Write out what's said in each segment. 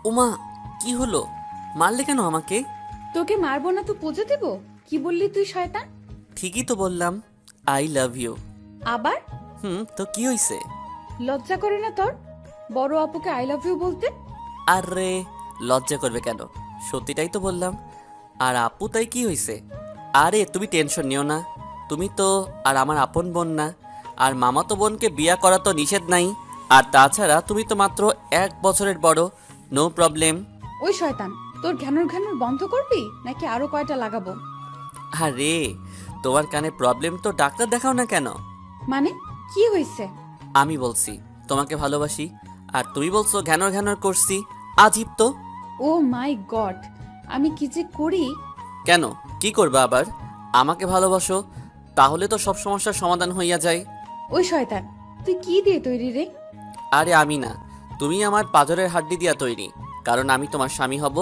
ওমা, কি হলো? মারলে কেন আমাকে? তোকে মারবো না তো পুজো দেব? কি বললি তুই শয়তান? ঠিকই তো বললাম, আই লাভ ইউ। আবার? তো কি হইছে? লজ্জা করে না তোর বড় আপুকে আই লাভ ইউ বলতে? আরে লজ্জা করবে কেন, সত্যিটাই তো বললাম। আর আপু তাই কি হইছে? আরে তুমি টেনশন নিও না, তুমি তো আর আমার আপন বোন না, আর মামাতো বোনকে বিয়া করা তো নিষেধ নাই। আর তাছাড়া তুমি তো মাত্র 1 বছরের বড়, নো প্রবলেম। ওই শয়তান, তোর ঘ্যানর ঘ্যানর বন্ধ করবি নাকি আরো কয়টা লাগাবো? আরে তোমার কানে প্রবলেম তো ডাক্তার দেখাও না কেন? মানে কি হয়েছে? আমি বলছি তোমাকে ভালোবাসি, আর তুমি বলছো ঘ্যানর ঘ্যানর করছি। আজীব তো। ও মাই গড, আমি কি যে করি! কেন, কি করবা আবার? আমাকে ভালোবাসো, তাহলে তো সব সমস্যার সমাধান হইয়া যায়। ওই শয়তান, তুই কি দিয়ে তৈরি রে? আরে আমি না, তুমি আমার পাঁজরের হাড্ডি দিয়া তৈরি, কারণ আমি তোমার স্বামী হব,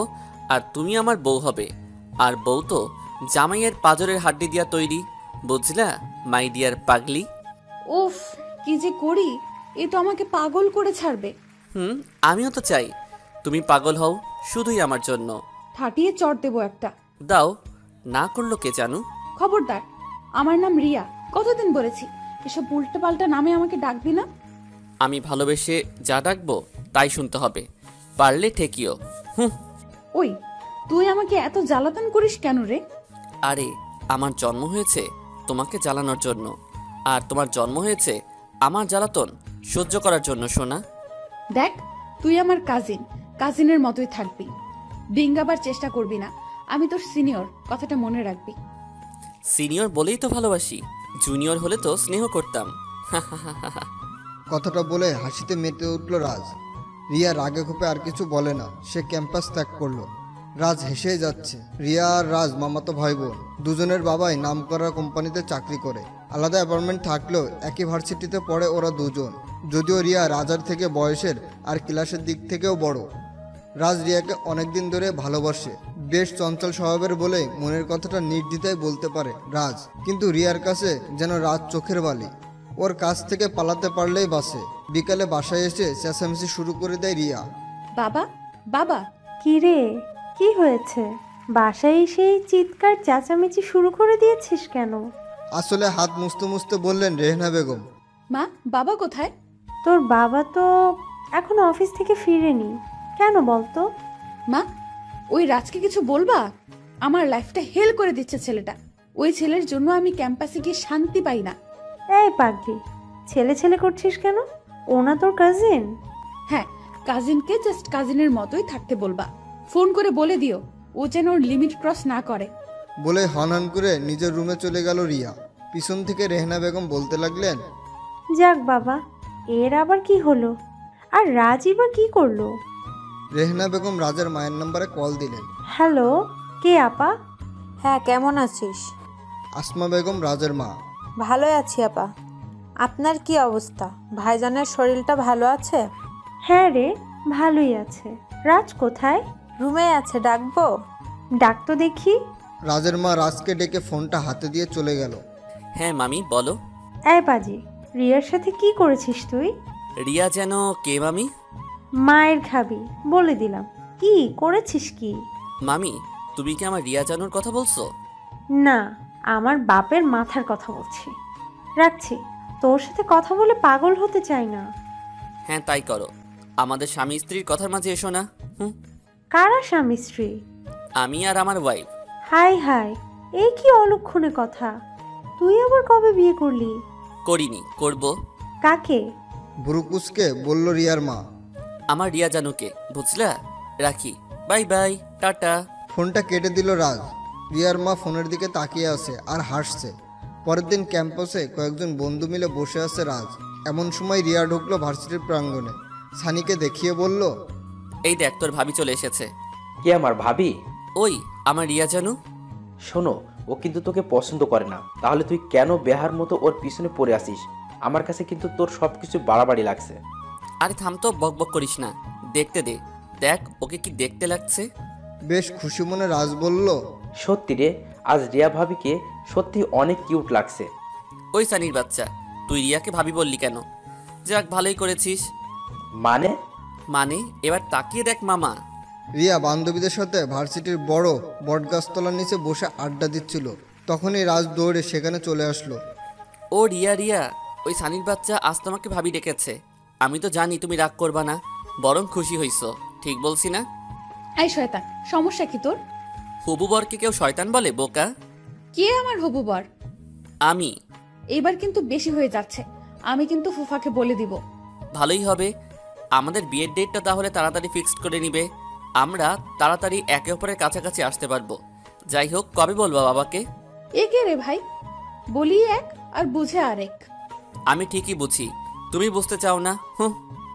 আর তুমি আমার বউ হবে। আর বউ তো জামাইয়ের পাঁজরের হাড্ডি দিয়া তৈরি, বুঝলা মাই ডিয়ার পাগলি? উফ, কি যে করি! এ তো আমাকে পাগল করে ছাড়বে। আমিও তো চাই তুমি পাগল হও, শুধুই আমার জন্য। ফাটিয়ে চড় দেবো একটা। দাও, না করলো কে জানু। খবরদার, আমার নাম রিয়া, কতদিন বলেছি এসব উল্টো পাল্টা নামে আমাকে ডাকবি না। আমি ভালোবেসে যা ডাকবো তাই শুনতে হবে, পারলে ঠেকিও। ওই, তুই আমাকে এত জ্বালাতন করিস কেন রে? আরে আমার জন্ম হয়েছে তোমাকে জ্বালানোর জন্য, আর তোমার জন্ম হয়েছে আমার জ্বালাতন সহ্য করার জন্য, সোনা। দেখ, তুই আমার কাজিন, কাজিনের মতোই থাকবি। ডিঙ্গাবার চেষ্টা করবি না, আমি তোর সিনিয়র, কথাটা মনে রাখবি। সিনিয়র বলেই তো ভালোবাসি, জুনিয়র হলে তো স্নেহ করতাম। কথাটা বলে হাসিতে মেতে উঠল রাজ। রিয়া রাগে ক্ষোভে আর কিছু বলে না, সে ক্যাম্পাস ত্যাগ করলো। রাজ হেসেই যাচ্ছে। রিয়া আর রাজ মামাতো ভাই বোন, দুজনের বাবাই নামকরা কোম্পানিতে চাকরি করে। আলাদা অ্যাপার্টমেন্ট থাকলেও একই ভার্সিটিতে পড়ে ওরা দুজন। যদিও রিয়া রাজার থেকে বয়সের আর ক্লাসের দিক থেকেও বড়। রাজ রিয়াকে অনেকদিন ধরে ভালোবাসে, বেশ চঞ্চল স্বভাবের বলেই মনের কথাটা নির্দ্বিধায় বলতে পারে রাজ। কিন্তু রিয়ার কাছে যেন রাজ চোখের বালি, ওর কাছ থেকে পালাতে পারলেই বাসে। বিকালে বাসায় এসে চেঁচামেচি শুরু করে দেয় রিয়া। বাবা, বাবা! কি রে, কি হয়েছে? বাসায় এসেই চিৎকার চেঁচামেচি শুরু করে দিয়েছিস কেন? আসলে হাত মুছতে মুছতে বললেন রেহনা বেগম। মা, বাবা কোথায়? তোর বাবা তো এখন অফিস থেকে ফিরেনি, কেন বলতো? মা, ওই রাজকে কিছু বলবা? আমার লাইফটা হেল করে দিচ্ছে ছেলেটা। ওই ছেলের জন্য আমি ক্যাম্পাসে গিয়ে শান্তি পাই না। এই পাগলি, ছেলে ছেলে করছিস কেন? ও না তোর কাজিন? হ্যাঁ, কাজিনকে জাস্ট কাজিনের মতোই থাকতে বলবা। ফোন করে বলে দিও ও যেন ওর লিমিট ক্রস না করে। বলে হনহন করে নিজের রুমে চলে গেল রিয়া। পিছন থেকে রেহনা বেগম বলতে লাগলেন, যাক বাবা, এর আবার কি হলো? আর রাজই বা কি করলো? রেহনা বেগম রাজের মায়ের নম্বরে কল দিলেন। হ্যালো, কে আপা? হ্যাঁ, কেমন আছিস? আসমা বেগম রাজের মা। ভালোই আছি আপা। আপনার কি অবস্থা? ভাইজানের শরীরটা ভালো আছে? হ্যাঁ রে, ভালোই আছে। রাজ কোথায়? রুমে আছে, ডাকবো? ডাক তো দেখি। রাজের মা রাজকে ডেকে ফোনটা হাতে দিয়ে চলে গেল। হ্যাঁ মামি, বলো। এই বাজি, রিয়ার সাথে কি করেছিস তুই? রিয়া যেন কে মামি? মায়ের খাবি বলে দিলাম। কি করেছিস কি? মামি, তুমি কি আমার রিয়া জানুর কথা বলছো? না, আমার বাপের মাথার কথা বলছি। রাখছি, তোর সাথে কথা বলে পাগল হতে চাই না। হ্যাঁ তাই করো, আমাদের স্বামী স্ত্রীর কথার মাঝে এসো না। কারা স্বামী স্ত্রী? আমি আর আমার ওয়াইফ। হাই হাই, এই কি অলক্ষণে কথা! তুই আবার কবে বিয়ে করলি? করিনি, করব। কাকে? বুরুকুসকে বলল রিয়ার মা। আমার রিয়া জানুকে, বুঝলা? রাখি, বাই বাই, টাটা। ফোনটা কেটে দিল রাজ। রিয়ার মা ফোনের দিকে তাকিয়ে আছে আর হাসছে। পরের দিন ক্যাম্পাসে কয়েকজন বন্ধু মিলে বসে আছে রাজ। এমন সময় রিয়া ঢুকলো ভার্সিটির প্রাঙ্গণে। সানিকে দেখিয়ে বলল, এই দেখ তোর ভাবি চলে এসেছে। কে আমার ভাবি? ওই আমার রিয়া জানু। শোনো, ও কিন্তু তোকে পছন্দ করে না, তাহলে তুই কেন বেহার মতো ওর পিছনে পড়ে আসিস? আমার কাছে কিন্তু তোর সবকিছু বাড়াবাড়ি লাগছে। আরে থাম তো, বক বক করিস না, দেখতে দে। দেখ ওকে কি দেখতে লাগছে। বেশ খুশি মনে রাজ বলল, সত্যি রে, আজ রিয়া ভাবিকে সত্যি অনেক কিউট লাগছে। ওই সানির বাচ্চা, তুই রিয়াকে ভাবি বললি কেন? যাক ভালোই করেছিস। মানে? মানে এবার তাকিয়ে দেখ মামা। রিয়া বান্ধবীদের সাথে ভার্সিটির বড় বটগাছতলার নিচে বসে আড্ডা দিচ্ছিল। তখনই রাজ দৌড়ে সেখানে চলে আসলো। ও রিয়া রিয়া, ওই সানির বাচ্চা আজ তোমাকে ভাবি ডেকেছে। আমি তো জানি তুমি রাগ করবা না, বরং খুশি হইছো। ঠিক বলছি না? এই শয়তান, সমস্যা কি তোর? হবু বরকে কেউ শয়তান বলে বোকা? কে আমার হবু বর? আমি। এইবার কিন্তু বেশি হয়ে যাচ্ছে। আমি কিন্তু ফুফাকে বলে দিব। ভালোই হবে। আমাদের বিয়ের ডেটটা তাহলে তাড়াতাড়ি ফিক্সড করে নিবে, আমরা তাড়াতাড়ি একে অপরের কাছাকাছি আসতে পারবো। যাই হোক, কবে বলবা বাবাকে? এ কে রে ভাই? বলি এক আর বুঝে আরেক। আমি ঠিকই বুঝি, তুমি বুঝতে চাও না। হুঁ।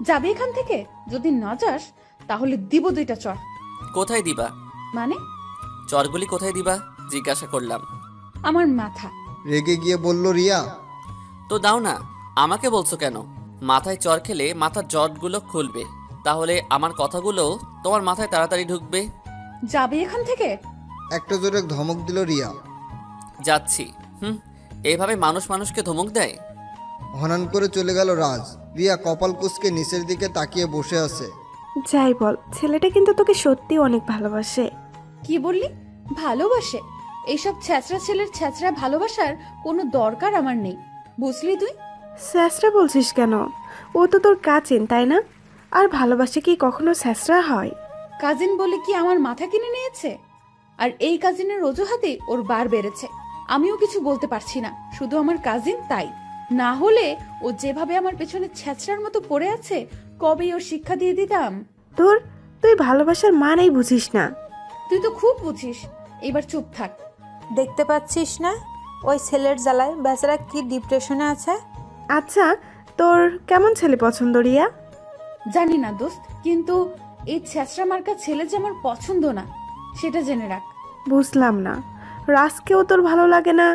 যাবে এখান থেকে? যদি না যাস তাহলে দিব 2টা চর। কোথায় দিবা? মানে? চরগুলি কোথায় দিবা জিজ্ঞাসা করলাম। আমার মাথা। রেগে গিয়ে বলল রিয়া। তো দাও না, আমাকে বলছো কেন? মাথায় চর খেলে মাথার জটগুলো খুলবে, তাহলে আমার কথাগুলো তোমার মাথায় তাড়াতাড়ি ঢুকবে। যাবে এখান থেকে? একটা জোরে ধমক দিল রিয়া। যাচ্ছি। এইভাবে মানুষ মানুষকে ধমক দেয়? হনান করে চলে গেল রাজ। রিয়া কপাল কুঁচকে নিচের দিকে তাকিয়ে বসে আছে। যাই বল, ছেলেটা কিন্তু তোকে সত্যি অনেক ভালোবাসে। কি বললি? ভালোবাসে? এইসব ছ্যাচরা ছেলের ছ্যাচরা ভালোবাসার কোনো দরকার আমার নেই, বুঝলি তুই? স্যাসরা বলছিস কেন? ও তো তোর কাজিন, তাই না? আর ভালোবাসে কি কখনো স্যাসরা হয়? কাজিন বলে কি আমার মাথা কিনে নিয়েছে? আর এই কাজিনের অজুহাতে ওর বার বেড়েছে। আমিও কিছু বলতে পারছি না, শুধু আমার কাজিন তাই। না হলে ও যেভাবে আমার পেছনে ছ্যাচরার মতো পড়ে আছে, কবেই ওর শিক্ষা দিয়ে দিতাম। তুই ভালোবাসার মানেই বুঝিস না। তুই তো খুব বুঝিস, এবার চুপ থাক। দেখতে পাচ্ছিস না ওই ছেলের জ্বালায় বেচারা কি ডিপ্রেশনে আছে। আচ্ছা, তোর কেমন ছেলে পছন্দ রিয়া? জানি না দোস্ত, কিন্তু এই ছ্যাচরা মার্কা ছেলে যে আমার পছন্দ না, সেটা জেনে রাখ। বুঝলাম না, রাজকেও তোর ভালো লাগে না,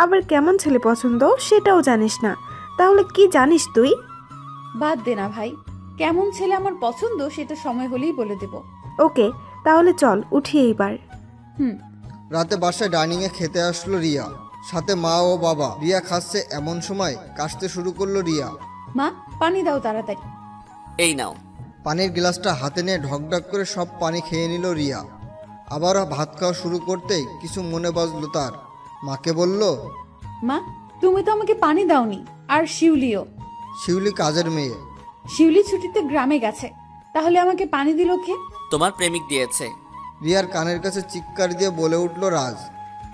আবার কেমন ছেলে পছন্দ সেটাও জানিস না। তাহলে কি জানিস তুই? বাদ দে না ভাই, কেমন ছেলে আমার পছন্দ সেটা সময় হলেই বলে দেব। ওকে, তাহলে চল উঠি এইবার। রাতে বাসায় ডাইনিংয়ে খেতে আসলো রিয়া, সাথে মা ও বাবা। রিয়া খাচ্ছে এমন সময় কাশতে শুরু করলো রিয়া। মা, পানি দাও তাড়াতাড়ি। এই নাও। পানির গ্লাসটা হাতে নিয়ে ঢকঢক করে সব পানি খেয়ে নিল রিয়া। আবারও ভাত খাওয়া শুরু করতেই কিছু মনে বাজলো তার। মাকে বলল, মা, তুমি তো আমাকে পানি দাওনি। আর শিউলিও। শিউলি কাজের মেয়ে। শিউলি ছুটিতে গ্রামে গেছে, তাহলে আমাকে পানি দিল কে? তোমার প্রেমিক দিয়েছে। রিয়ার কানের কাছে চিৎকার দিয়ে বলে উঠল রাজ।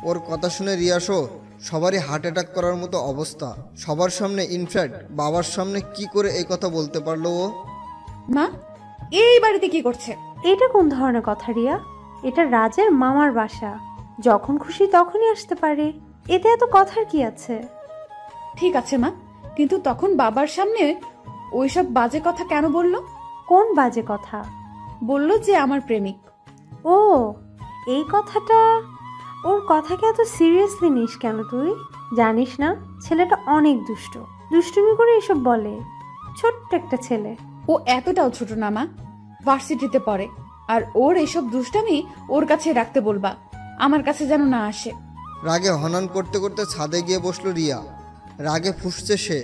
ওর কথা শুনে রিয়াসও সবারই হার্ট অ্যাটাক করার মতো অবস্থা। সবার সামনে, ইনফ্যাক্ট বাবার সামনে কি করে এই কথা বলতে পারলো ও? মা, এই বাড়িতে কি করছে? এটা কোন ধরনের কথা রিয়া? এটা রাজের মামার বাসা, যখন খুশি তখনই আসতে পারে, এতে এত কথার কি আছে? ঠিক আছে মা, কিন্তু তখন বাবার সামনে ওইসব বাজে কথা কেন বলল? কোন বাজে কথা? বলল যে আমার প্রেমিক। ও, এই কথাটা। ওর কথাকে এত সিরিয়াসলি নিস কেন তুই? জানিস না ছেলেটা অনেক দুষ্ট, দুষ্টুমি করে এসব বলে। ছোট্ট একটা ছেলে। ও এতটাও ছোট না মা, ভার্সিটিতে পড়ে। আর ওর এসব দুষ্টামি ওর কাছে রাখতে বলবা, আমার কাছে যেন না আসে। রাগে হনন করতে করতে ছাদে গিয়ে বসলো রিয়া। রাগে ফুঁসছে সে,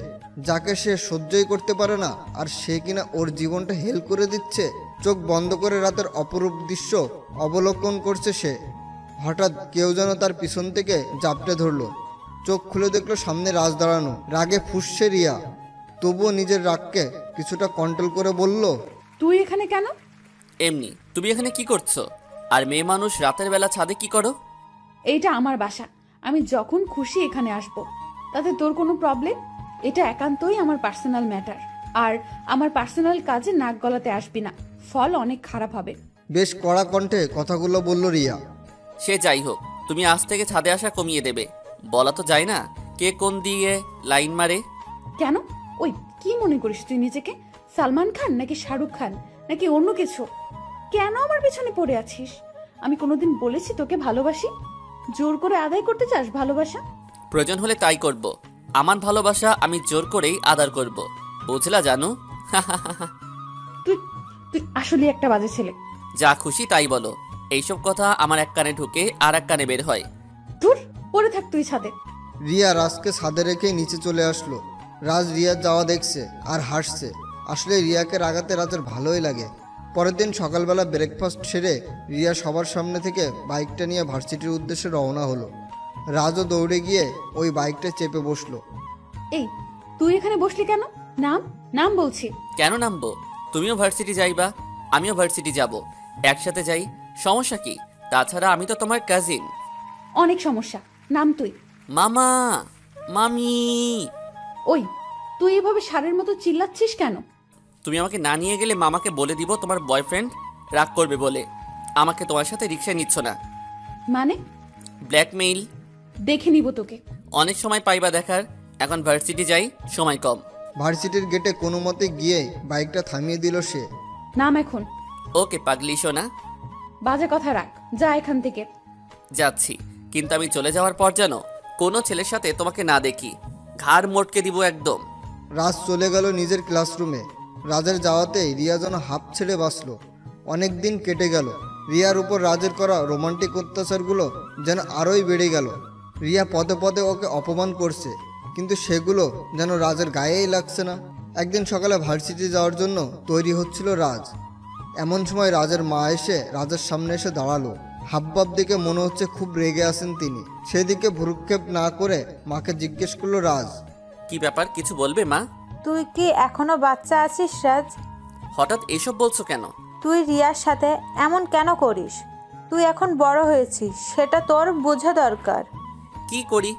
যাকে সে সহ্যই করতে পারে না, আর সে কিনা ওর জীবনটা হেল করে দিচ্ছে। চোখ বন্ধ করে রাতের অপরূপ দৃশ্য অবলোকন করছে সে। হঠাৎ কেউ যেন তার পিছন থেকে জাপটে ধরলো। চোখ খুলে দেখলো সামনে রাজ দাঁড়ানো। রাগে ফুঁসছে রিয়া, তবুও নিজের রাগকে কিছুটা কন্ট্রোল করে বলল, তুই এখানে কেন? এমনি। তুমি এখানে কি করছো? আর মেয়ে মানুষ রাতের বেলা ছাদে কি করো? এইটা আমার বাসা, আমি যখন খুশি এখানে আসব। তাতে তোর কোনো প্রবলেম? এটা একান্তই আমার পার্সোনাল ম্যাটার। আর আমার পার্সোনাল কাজে নাক গলাতে আসবি না, ফল অনেক খারাপ হবে। বেশ কড়া কণ্ঠে কথাগুলো বলল রিয়া। সে যাই হোক, তুমি আজ থেকে ছাদে আসা কমিয়ে দেবে। বলা তো যায় না কে কোন দিয়ে লাইন মারে। কেন? ওই কি মনে করিস তুই নিজেকে? সালমান খান নাকি শাহরুখ খান নাকি অন্য কিছু? কেন আমার পেছনে পড়ে আছিস? আমি কোনোদিন বলেছি তোকে ভালোবাসি? জোর করে আদায় করতে চাস ভালোবাসা? প্রয়োজন হলে তাই করব। আমার ভালোবাসা আমি জোর করেই আদার করব, বুঝলা জানু? তুই তুই আসলে একটা বাজে ছেলে। যা খুশি তাই বলো, এইসব কথা আমার এক কানে ঢুকে আর এক কানে বের হয়। ধুর, পড়ে থাক তুই ছাদে। রিয়া রাজকে ছাদে রেখে নিচে চলে আসলো। রাজ রিয়ার যাওয়া দেখছে আর হাসছে। আসলে রিয়াকে রাগাতে রাজের ভালোই লাগে। পরের দিন সকালবেলা ব্রেকফাস্ট সেরে রিয়া সবার সামনে থেকে বাইকটা নিয়ে ভার্সিটির উদ্দেশ্যে রওনা হলো। রাজও দৌড়ে গিয়ে ওই বাইকটা চেপে বসলো। এই, তুই এখানে বসলি কেন? নাম নাম বলছি। কেন নামবো? তুমিও ভার্সিটি যাইবা, আমিও ভার্সিটি যাব, একসাথে যাই, সমস্যা কি? তাছাড়া আমি তো তোমার কাজিন। অনেক সমস্যা, নাম তুই। মামা, মামি। ওই, তুই এভাবে ষাঁড়ের মতো চিল্লাচ্ছিস কেন? তুমি আমাকে না নিয়ে গেলে মামাকে বলে দিব তোমার বয়ফ্রেন্ড রাগ করবে বলে আমাকে তোমার সাথে রিক্সায় নিচ্ছ না। মানে? ব্ল্যাকমেইল। দেখে নিব তোকে। অনেক সময় পাইবা দেখার, এখন ভার্সিটি যাই, সময় কম। ভার্সিটির গেটে কোনো মতে গিয়ে বাইকটা থামিয়ে দিল সে। নাম এখন। ওকে পাগলি সোনা, বাজে কথা রাখ, যা এখান থেকে। যাচ্ছি, কিন্তু আমি চলে যাওয়ার পর যেন কোনো ছেলের সাথে তোমাকে না দেখি, ঘাড় মোটকে দিব একদম। রাজ চলে গেল নিজের ক্লাসরুমে। রাজের যাওয়াতেই রিয়া যেন হাঁপ ছেড়ে বাঁচল। অনেক দিন কেটে গেল। রিয়ার উপর রাজের করা রোমান্টিক অত্যাচারগুলো যেন আরোই বেড়ে গেল। রিয়া পদে পদে ওকে অপমান করছে, কিন্তু সেগুলো যেন রাজের গায়েই লাগছে না। একদিন সকালে ভার্সিটি যাওয়ার জন্য তৈরি হচ্ছিল রাজ। এমন সময় রাজের মা এসে রাজের সামনে এসে দাঁড়ালো। হাবভাব দেখে মনে হচ্ছে খুব রেগে আছেন তিনি। সেদিকে ভ্রুক্ষেপ না করে মাকে জিজ্ঞেস করলো রাজ, কি ব্যাপার, কিছু বলবে মা? তুই কি এখনো বাচ্চা আছিস রাজ? হঠাৎ এসব বলছো কেন? তুই রিয়ার সাথে এমন কেন করিস? তুই এখন বড় হয়েছিস, সেটা তোর বোঝা দরকার। কি করি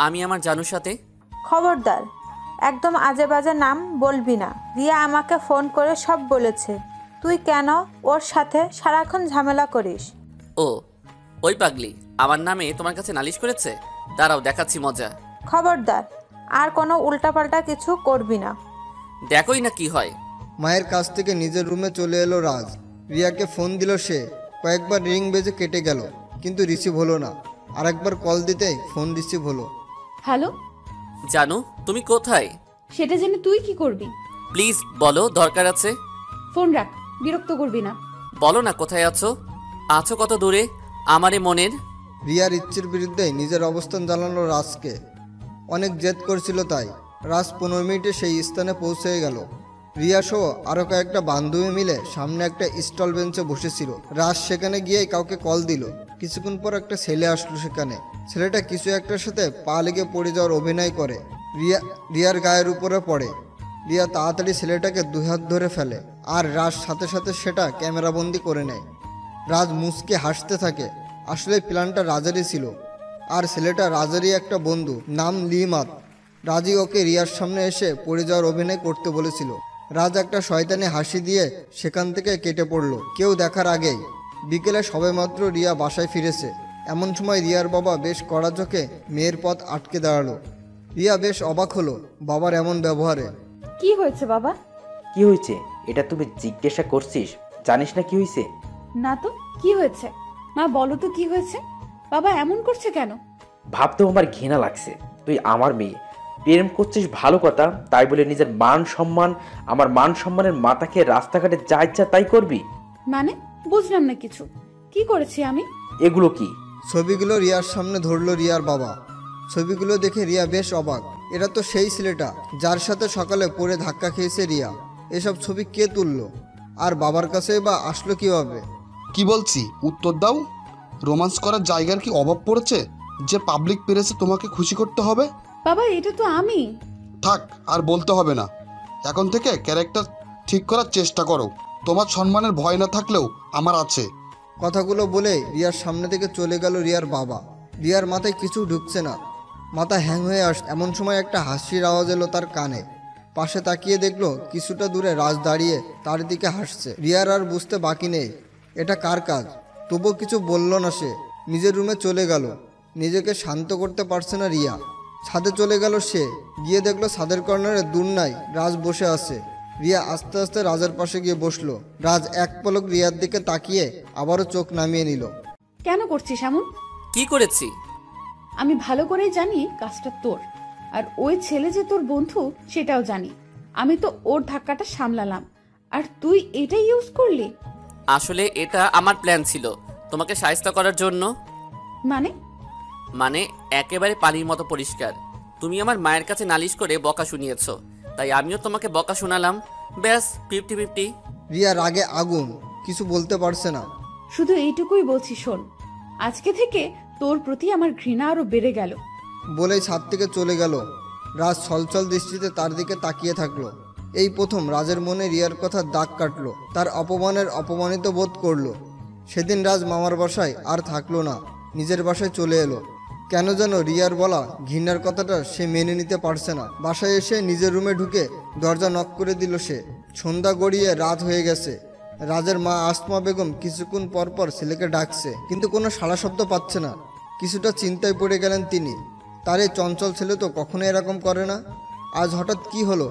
আমি আমার জানুর সাথে? খবরদার, একদম আজে বাজে নাম বলবি না। রিয়া আমাকে ফোন করে সব বলেছে তুই কেন ওর সাথে সারাক্ষণ ঝামেলা করিস। ও, ওই পাগলি আমার নামে তোমার কাছে নালিশ করেছে? দাঁড়াও, দেখাচ্ছি মজা। খবরদার, আর কোনো উল্টাপাল্টা কিছু করবি না। দেখোই না কি হয়। মায়ের কাছ থেকে নিজের রুমে চলে এলো রাজ। রিয়াকে ফোন দিল সে। কয়েকবার রিং বেজে কেটে গেল, কিন্তু রিসিভ হলো না। আরেকবার কল দিতেই ফোন রিসিভ হলো। হ্যালো, জানু তুমি কোথায়? সেটা জেনে তুই কি করবি? প্লিজ বলো, দরকার আছে। ফোন রাখ, বিরক্ত করবি না। বলো না কোথায় আছো? আছো কত দূরে আমারে মনের? রিয়ার ইচ্ছের বিরুদ্ধে নিজের অবস্থান জানালো রাজকে। অনেক জেদ করছিল তাই। রাজ 15 মিনিটে সেই স্থানে পৌঁছে গেল। রিয়া সহ আরও কয়েকটা বান্ধবী মিলে সামনে একটা স্টল বেঞ্চে বসেছিল। রাজ সেখানে গিয়ে কাউকে কল দিল। কিছুক্ষণ পর একটা ছেলে আসলো সেখানে। ছেলেটা কিছু একটার সাথে পা লেগে পড়ে যাওয়ার অভিনয় করে। রিয়ার গায়ের উপরে পড়ে। রিয়া তাড়াতাড়ি ছেলেটাকে 2 হাত ধরে ফেলে, আর রাজ সাথে সাথে সেটা ক্যামেরাবন্দি করে নেয়। রাজ মুচকে হাসতে থাকে। আসলে প্ল্যানটা রাজেরই ছিল, আর ছেলেটা রাজেরই একটা বন্ধু, নাম লিমাত। রাজি ওকে রিয়ার সামনে এসে পড়ে যাওয়ার অভিনয় করতে বলেছিল। রাজ একটা শয়তানি হাসি দিয়ে সেখান থেকে কেটে পড়ল কেউ দেখার আগেই। বিকেলে সবেমাত্র রিয়া বাসায় ফিরেছে। এমন সময় রিয়ার বাবা বেশ কড়া চোখে মেয়ের পথ আটকে দাঁড়ালো। রিয়া বেশ অবাক হলো বাবার এমন ব্যবহারে। কি হয়েছে বাবা? কি হয়েছে এটা তুমি জিজ্ঞাসা করছিস? জানিস না কি হয়েছে? না তো, কি হয়েছে? মা বলো তো কি হয়েছে? বাবা এমন করছে কেন? ভাবতেও আমার ঘৃণা লাগছে। তুই আমার মেয়ে, প্রেম করছিস ভালো কথা, তাই বলে নিজের মান সম্মান, আমার মান সম্মানের মাথাকে রাস্তাঘাটে যা ইচ্ছা তাই করবি? মানে বুঝলাম না কিছু। কি করেছি আমি? এগুলো কি? ছবিগুলো রিয়ার সামনে ধরলো রিয়ার বাবা। ছবিগুলো দেখে রিয়া বেশ অবাক। এটা তো সেই ছেলেটা যার সাথে সকালে পড়ে ধাক্কা খেয়েছে রিয়া। এসব ছবি কে তুললো, আর বাবার কাছে বা আসলো কিভাবে? কি বলছি উত্তর দাও। রোমান্স করার জায়গার কি অভাব পড়েছে যে পাবলিক প্লেসে তোমাকে খুশি করতে হবে? বাবা এটা তো আমি। থাক, আর বলতে হবে না। এখন থেকে ক্যারেক্টার ঠিক করার চেষ্টা করো। তোমার সম্মানের ভয় না থাকলেও আমার আছে। কথাগুলো বলে রিয়ার সামনে থেকে চলে গেল রিয়ার বাবা। রিয়ার মাথায় কিছু ঢুকছে না, মাথা হ্যাং হয়ে এমন সময় একটা হাসির আওয়াজ এলো তার কানে। পাশে তাকিয়ে দেখলো কিছুটা দূরে রাজ দাঁড়িয়ে তার দিকে হাসছে। রিয়ার আর বুঝতে বাকি নেই এটা কার কাজ। তবুও কিছু বলল না সে। নিজের রুমে চলে গেল। নিজেকে শান্ত করতে পারছে না রিয়া। ছাদে চলে গেল সে। গিয়ে দেখলো ছাদের কর্নারে দূর নাই রাজ বসে আছে। রিয়া আস্তে আস্তে রাজের পাশে গিয়ে বসলো। রাজ এক পলক রিয়ার দিকে তাকিয়ে আবারও চোখ নামিয়ে নিল। কেন করছিস এমন? কি করেছি? আমি ভালো করেই জানি কাজটা তোর, আর ওই ছেলে যে তোর বন্ধু সেটাও জানি। আমি তো ওর ধাক্কাটা সামলালাম, আর তুই এটাই ইউজ করলি। আসলে এটা আমার প্ল্যান ছিল তোমাকে সাহায্য করার জন্য। মানে? মানে একেবারে পানির মতো পরিষ্কার। তুমি আমার মায়ের কাছে নালিশ করে বকা শুনিয়েছো, তাই আমিও তোমাকে বকা শোনালাম। ব্যাস 50-50। রিয়া রাগে আগুন, কিছু বলতে পারছে না। শুধু এইটুকুই বলছি, শোন, আজকে থেকে তোর প্রতি আমার ঘৃণা আরো বেড়ে গেল। বলেই ছাদ থেকে চলে গেল। রাজ ছলছল দৃষ্টিতে তার দিকে তাকিয়ে থাকলো। এই প্রথম রাজের মনে রিয়ার কথা দাগ কাটলো, তার অপমানের অপমানিত বোধ করলো। সেদিন রাজ মামার বাসায় আর থাকলো না, নিজের বাসায় চলে এলো। কেন যেন রিয়ার বলা ঘৃণার কথাটা সে মেনে নিতে পারছে না। বাসায় এসে নিজের রুমে ঢুকে দরজা নক করে দিল সে। সন্ধ্যা গড়িয়ে রাত হয়ে গেছে। রাজের মা আসমা বেগম কিছুক্ষণ পরপর ছেলেকে ডাকছে, কিন্তু কোনো সাড়া শব্দ পাচ্ছে না। কিছুটা চিন্তায় পড়ে গেলেন তিনি। তার এই চঞ্চল ছেলে তো কখনো এরকম করে না, আজ হঠাৎ কি হলো?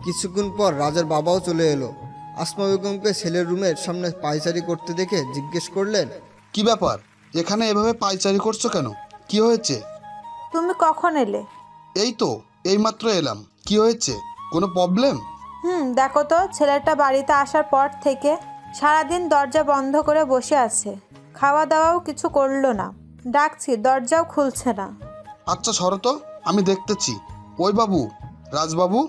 কিছুক্ষণ পর রাজের বাবাও চলে এলো। আসমা বেগমকে ছেলের রুমের সামনে পায়চারি করতে দেখে জিজ্ঞেস করলেন, কি ব্যাপার, এখানে এভাবে পায়চারি করছো কেন? কি হয়েছে? তুমি কখন এলে? এই তো এইমাত্র এলাম। কি হয়েছে, কোনো প্রবলেম? দেখো তো, ছেলেটা বাড়িতে আসার পর থেকে সারাদিন দরজা বন্ধ করে বসে আছে, খাওয়া দাওয়াও কিছু করলো না। ডাকছি, দরজাও খুলছে না। আচ্ছা সরো তো, আমি দেখতেছি। ওই বাবু, রাজবাবু।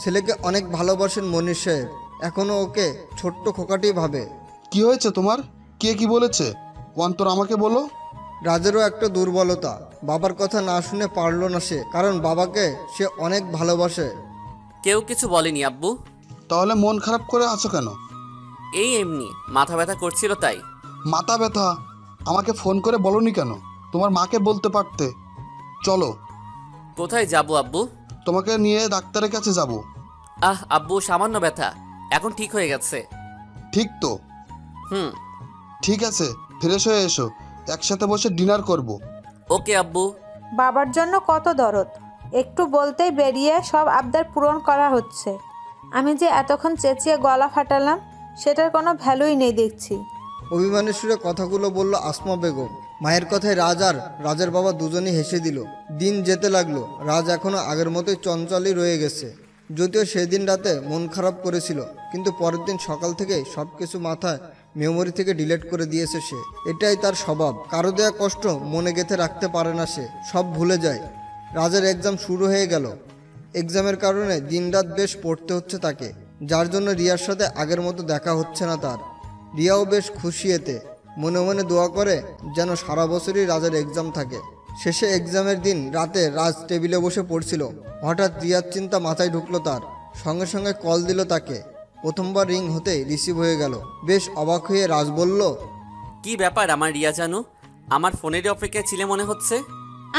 ছেলেকে অনেক ভালোবাসেন মনির সাহেব, এখনও ওকে ছোট্ট খোকাটি ভাবে। কি হয়েছে তোমার? কে কি বলেছে অন্তর, আমাকে বলো। রাজেরও একটা দুর্বলতা, বাবার কথা না শুনে পারল না সে, কারণ বাবাকে সে অনেক ভালোবাসে। কেউ কিছু বলেনি আব্বু। তাহলে মন খারাপ করে আছো কেন? এই এমনি মাথা ব্যথা করছিল তাই। মাথা ব্যথা? আমাকে ফোন করে বলোনি কেন? তোমার মাকে বলতে পারতে। চলো। কোথায় যাবো আব্বু? তোমাকে নিয়ে ডাক্তারের কাছে যাব। আব্বু সামান্য ব্যথা, এখন ঠিক হয়ে গেছে। ঠিক তো? হুম। ঠিক আছে, ফ্রেশ হয়ে এসো, একসাথে বসে ডিনার করব। ওকে আব্বু। বাবার জন্য কত দরদ, একটু বলতেই বেরিয়ে সব আবদার পূরণ করা হচ্ছে। আমি যে এতক্ষণ চেঁচিয়ে গলা ফাটালাম, সেটার কোনো ভ্যালুই নেই দেখছি। অভিমানের সুরে কথাগুলো বলল আসমা বেগম। মায়ের কথায় রাজ আর রাজের বাবা দুজনেই হেসে দিল। দিন যেতে লাগলো। রাজ এখনো আগের মতোই চঞ্চলই রয়ে গেছে। যদিও সেদিন রাতে মন খারাপ করেছিল, কিন্তু পরের দিন সকাল থেকে সব কিছু মাথায় মেমোরি থেকে ডিলিট করে দিয়েছে সে। এটাই তার স্বভাব, কারো দেয়া কষ্ট মনে গেঁথে রাখতে পারে না সে, সব ভুলে যায়। রাজের এক্সাম শুরু হয়ে গেল। এক্সামের কারণে দিনরাত বেশ পড়তে হচ্ছে তাকে, যার জন্য রিয়ার সাথে আগের মতো দেখা হচ্ছে না তার। রিয়াও বেশ খুশি এতে, মনে মনে দোয়া করে যেন সারা বছরই রাজের এক্সাম থাকে। শেষে এক্সামের দিন রাতে রাজ টেবিলে বসে পড়ছিল। হঠাৎ রিয়ার চিন্তা মাথায় ঢুকলো তার। সঙ্গে সঙ্গে কল দিল তাকে। প্রথমবার রিং হতেই রিসিভ হয়ে গেল। বেশ অবাক হয়ে রাজ বলল, কি ব্যাপার আমার রিয়া জানু, আমার ফোনের অপেক্ষায় ছিলে মনে হচ্ছে।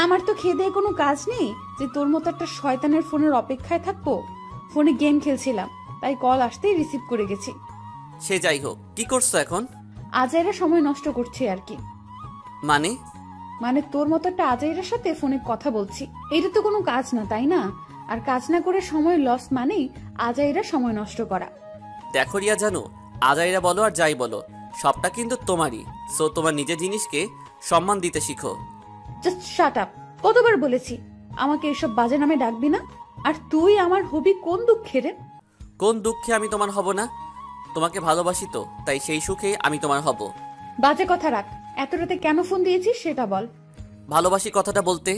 আমার তো খেয়ে দেয়ে কোনো কাজ নেই যে তোর মতো একটা শয়তানের ফোনের অপেক্ষায় থাকবো। ফোনে গেম খেলছিলাম, তাই কল আসতেই রিসিভ করে গেছি। সে যাই হোক, কি করছো এখন? আজাইরা সময় নষ্ট করছি আর কি। মানে তোর মতো একটা আজাইরার সাথে ফোনে কথা বলছি, এটা তো কোনো কাজ না, তাই না? আর কাজ না করে সময় লস মানেই আজাইরা সময় নষ্ট করা। দেখো রিয়া জানু, আজাইরা বলো আর যাই বলো, সবটা কিন্তু তোমারই। সো তোমার নিজের জিনিসকে সম্মান দিতে শিখো। Just shut up. কতবার বলেছি আমাকে এসব বাজে নামে ডাকবি না। আর তুই আমার হবি কোন দুঃখে রে? কোন দুঃখে আমি তোমার হব না? তোমাকে ভালোবাসি তো, তাই সেই সুখে আমি তোমার হব। বাজে কথা রাখ, এত রাতে কেন ফোন দিয়েছিস সেটা বল। ভালোবাসি কথাটা বলতে।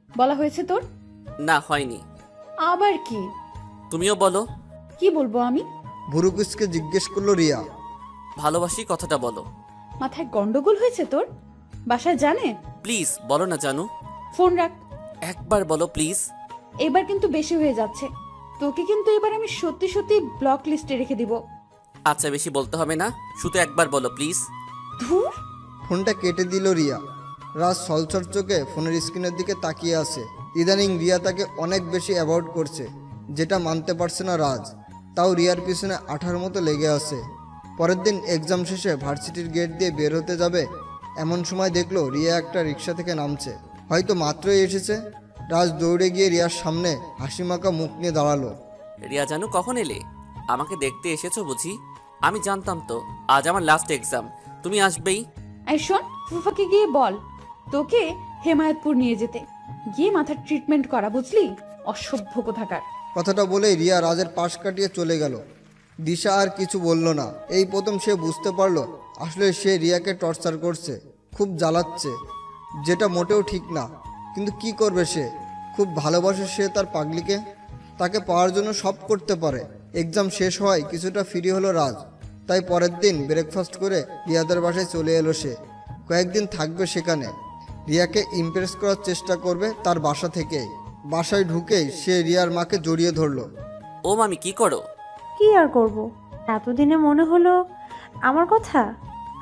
বলা হয়েছে তোর? না, হয়নি। আবার কি? তুমিও বলো। কি বলবো আমি? ভুরুকুসকে জিজ্ঞেস করলো রিয়া। ভালোবাসি কথাটা বলো। মাথায় গন্ডগোল হয়েছে তোর? বাসায় জানে? প্লিজ বলো না জানু। ফোন রাখ। একবার বলো প্লিজ। এবার কিন্তু বেশি হয়ে যাচ্ছে। তোকে কিন্তু এবার আমি সত্যি সত্যি ব্লক লিস্টে রেখে দিব। আচ্ছা, বেশি বলতে হবে না, শুধু একবার বলো প্লিজ। ধুর। ফোনটা কেটে দিল রিয়া। রাজ ছলছল চোখে ফোনের স্ক্রিনের দিকে তাকিয়ে আছে। ইদানিং রিয়া তাকে অনেক বেশি অ্যাভয়েড করছে, যেটা মানতে পারছে না রাজ। তাও রিয়ার পিছনে আঠার মতো লেগে আছে। পরের দিন এক্সাম শেষে ভার্সিটির গেট দিয়ে বের হতে যাবে, এমন সময় দেখলো রিয়া একটা রিক্সা থেকে নামছে। হয়তো মাত্রই এসেছে। রাজ দৌড়ে গিয়ে রিয়ার সামনে হাসিমাখা মুখ নিয়ে দাঁড়ালো। রিয়া জানু, কখন এলে? আমাকে দেখতে এসেছো বুঝি? আমি জানতাম তো আজ আমার লাস্ট এক্সাম, তুমি আসবেই। এই শোন, ফুফাকে গিয়ে বল তোকে হেমায়তপুর নিয়ে যেতে, গিয়ে মাথার ট্রিটমেন্ট করা, বুঝলি? অসভ্য কোথাকার। কথাটা বলেই রিয়া রাজের পাশ কাটিয়ে চলে গেল। দিশা আর কিছু বলল না। এই প্রথম সে বুঝতে পারলো আসলে সে রিয়াকে টর্চার করছে, খুব জ্বালাচ্ছে, যেটা মোটেও ঠিক না। কিন্তু কি করবে সে? খুব ভালোবাসে সে তার পাগলিকে, তাকে পাওয়ার জন্য সব করতে পারে। এক্সাম শেষ হওয়ায় কিছুটা ফ্রি হলো রাজ, তাই পরের দিন ব্রেকফাস্ট করে রিয়াদের বাসায় চলে এলো সে। কয়েকদিন থাকবে সেখানে, রিয়াকে ইমপ্রেস করার চেষ্টা করবে তার বাসা থেকেই। বাসায় ঢুকেই সে রিয়ার মাকে জড়িয়ে ধরলো। ও মামি কি করো? কি আর করব, এতদিনে মনে হলো আমার কথা।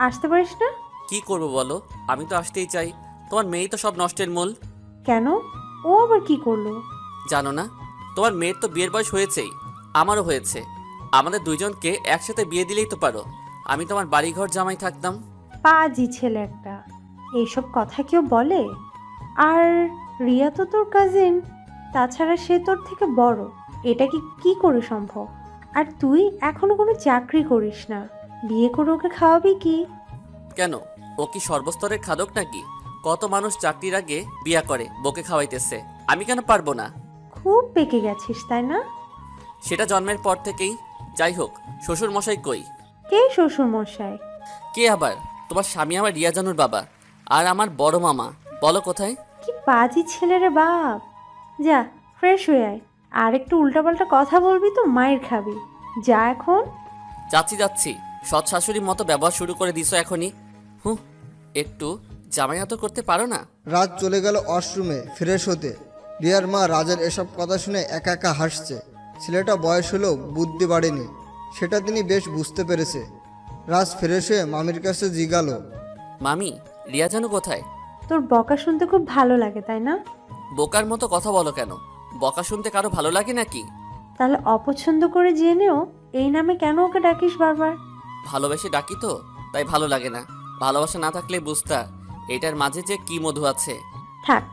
আসতে পারিস না? কি করব বলো, আমি তো আসতেই চাই, তোমার মেয়েই তো সব নষ্টের মূল। কেন? ও আবার কি করলো? জানো না, তোমার মেয়ের তো বিয়ের বয়স হয়েছেই, আমারও হয়েছে। আমাদের দুইজনকে একসাথে বিয়ে দিলেই তো পারো, আমি তোমার বাড়িঘর জামাই থাকতাম। পাজি ছেলে একটা, এইসব কথা কেউ বলে? আর রিয়া তো তোর কাজিন, তাছাড়া সে তোর থেকে বড়, এটা কি করে সম্ভব? আর তুই এখনো কোনো চাকরি করিস না, বিয়ে করে ওকে খাওয়াবি কি? কেন, ও কি সর্বস্তরের খাদক নাকি? কত মানুষ চাকরির আগে বিয়া করে বকে খাওয়াইতেছে, আমি কেন পারবো না? খুব পেকে গেছিস তাই না? সেটা জন্মের পর থেকেই। যাই হোক, শ্বশুর মশাই কই? কে শ্বশুর মশাই? কে আবার? তোমার স্বামী আমার রিয়া জানুর বাবা, আর আমার বড় মামা। বলো কোথায়? কি পাজি ছেলেরে বাপ! যা ফ্রেশ হয়ে আয়, আর একটু উল্টাপাল্টা কথা বলবি তো মায়ের খাবি। যা এখন। যাচ্ছি। সৎ শাশুড়ির মতো ব্যবহার শুরু করে দিছো এখনই। একটু জামাইয়াত করতে পারো না? রাজ চলে গেল ওয়াশরুমে ফ্রেশ হতে। রিয়ার মা রাজের এসব কথা শুনে একা একা হাসছে। ছেলেটা বয়স হলেও বুদ্ধি বাড়েনি, সেটা তিনি বেশ বুঝতে পেরেছে। রাজ ফ্রেশ হয়ে মামির কাছে জিগালো, মামি, রিয়া জানু কোথায়? তোর বকা শুনতে খুব ভালো লাগে তাই না? বোকার মতো কথা বলো কেন? বকা শুনতে কারো ভালো লাগে নাকি? তাহলে অপছন্দ করে জেনেও এই নামে কেন ওকে ডাকিস বারবার? ভালোবেসে ডাকি তো, তাই ভালো লাগে না। ভালোবাসা না থাকলে বুঝতা এটার মাঝে যে কি মধু আছে। থাক,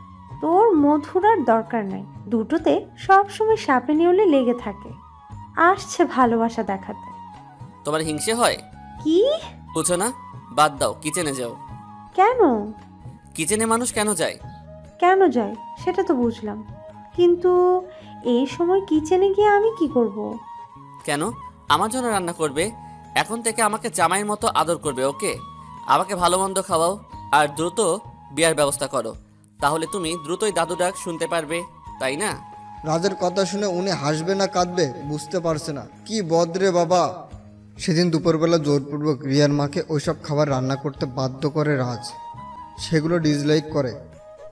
তোর মধুরার দরকার নাই, দুটোতে সবসময় সাপে নেউলে লেগে থাকে। আসছে ভালোবাসা দেখাতে। তোমার হিংসে হয়? কি? বুঝো না? বাদ দাও, কিচেনে যাও। কেন? কিচেনে মানুষ কেন যায়? কেন যায় সেটা তো বুঝলাম, কিন্তু এই সময় কিচেনে গিয়ে আমি কি করব? কেন? আমার জন্য রান্না করবে। এখন থেকে আমাকে জামাইয়ের মতো আদর করবে, ওকে? আমাকে ভালো মন্দ খাওয়াও, আর দ্রুত বিয়ার ব্যবস্থা করো, তাহলে তুমি দ্রুতই দাদু ডাক শুনতে পারবে, তাই না? রাজের কথা শুনে উনি হাসবে না কাঁদবে বুঝতে পারছে না। কি বদরে বাবা! সেদিন দুপুরবেলা জোরপূর্বক রিয়ার মাকে ওইসব খাবার রান্না করতে বাধ্য করে রাজ। সেগুলো ডিসলাইক করে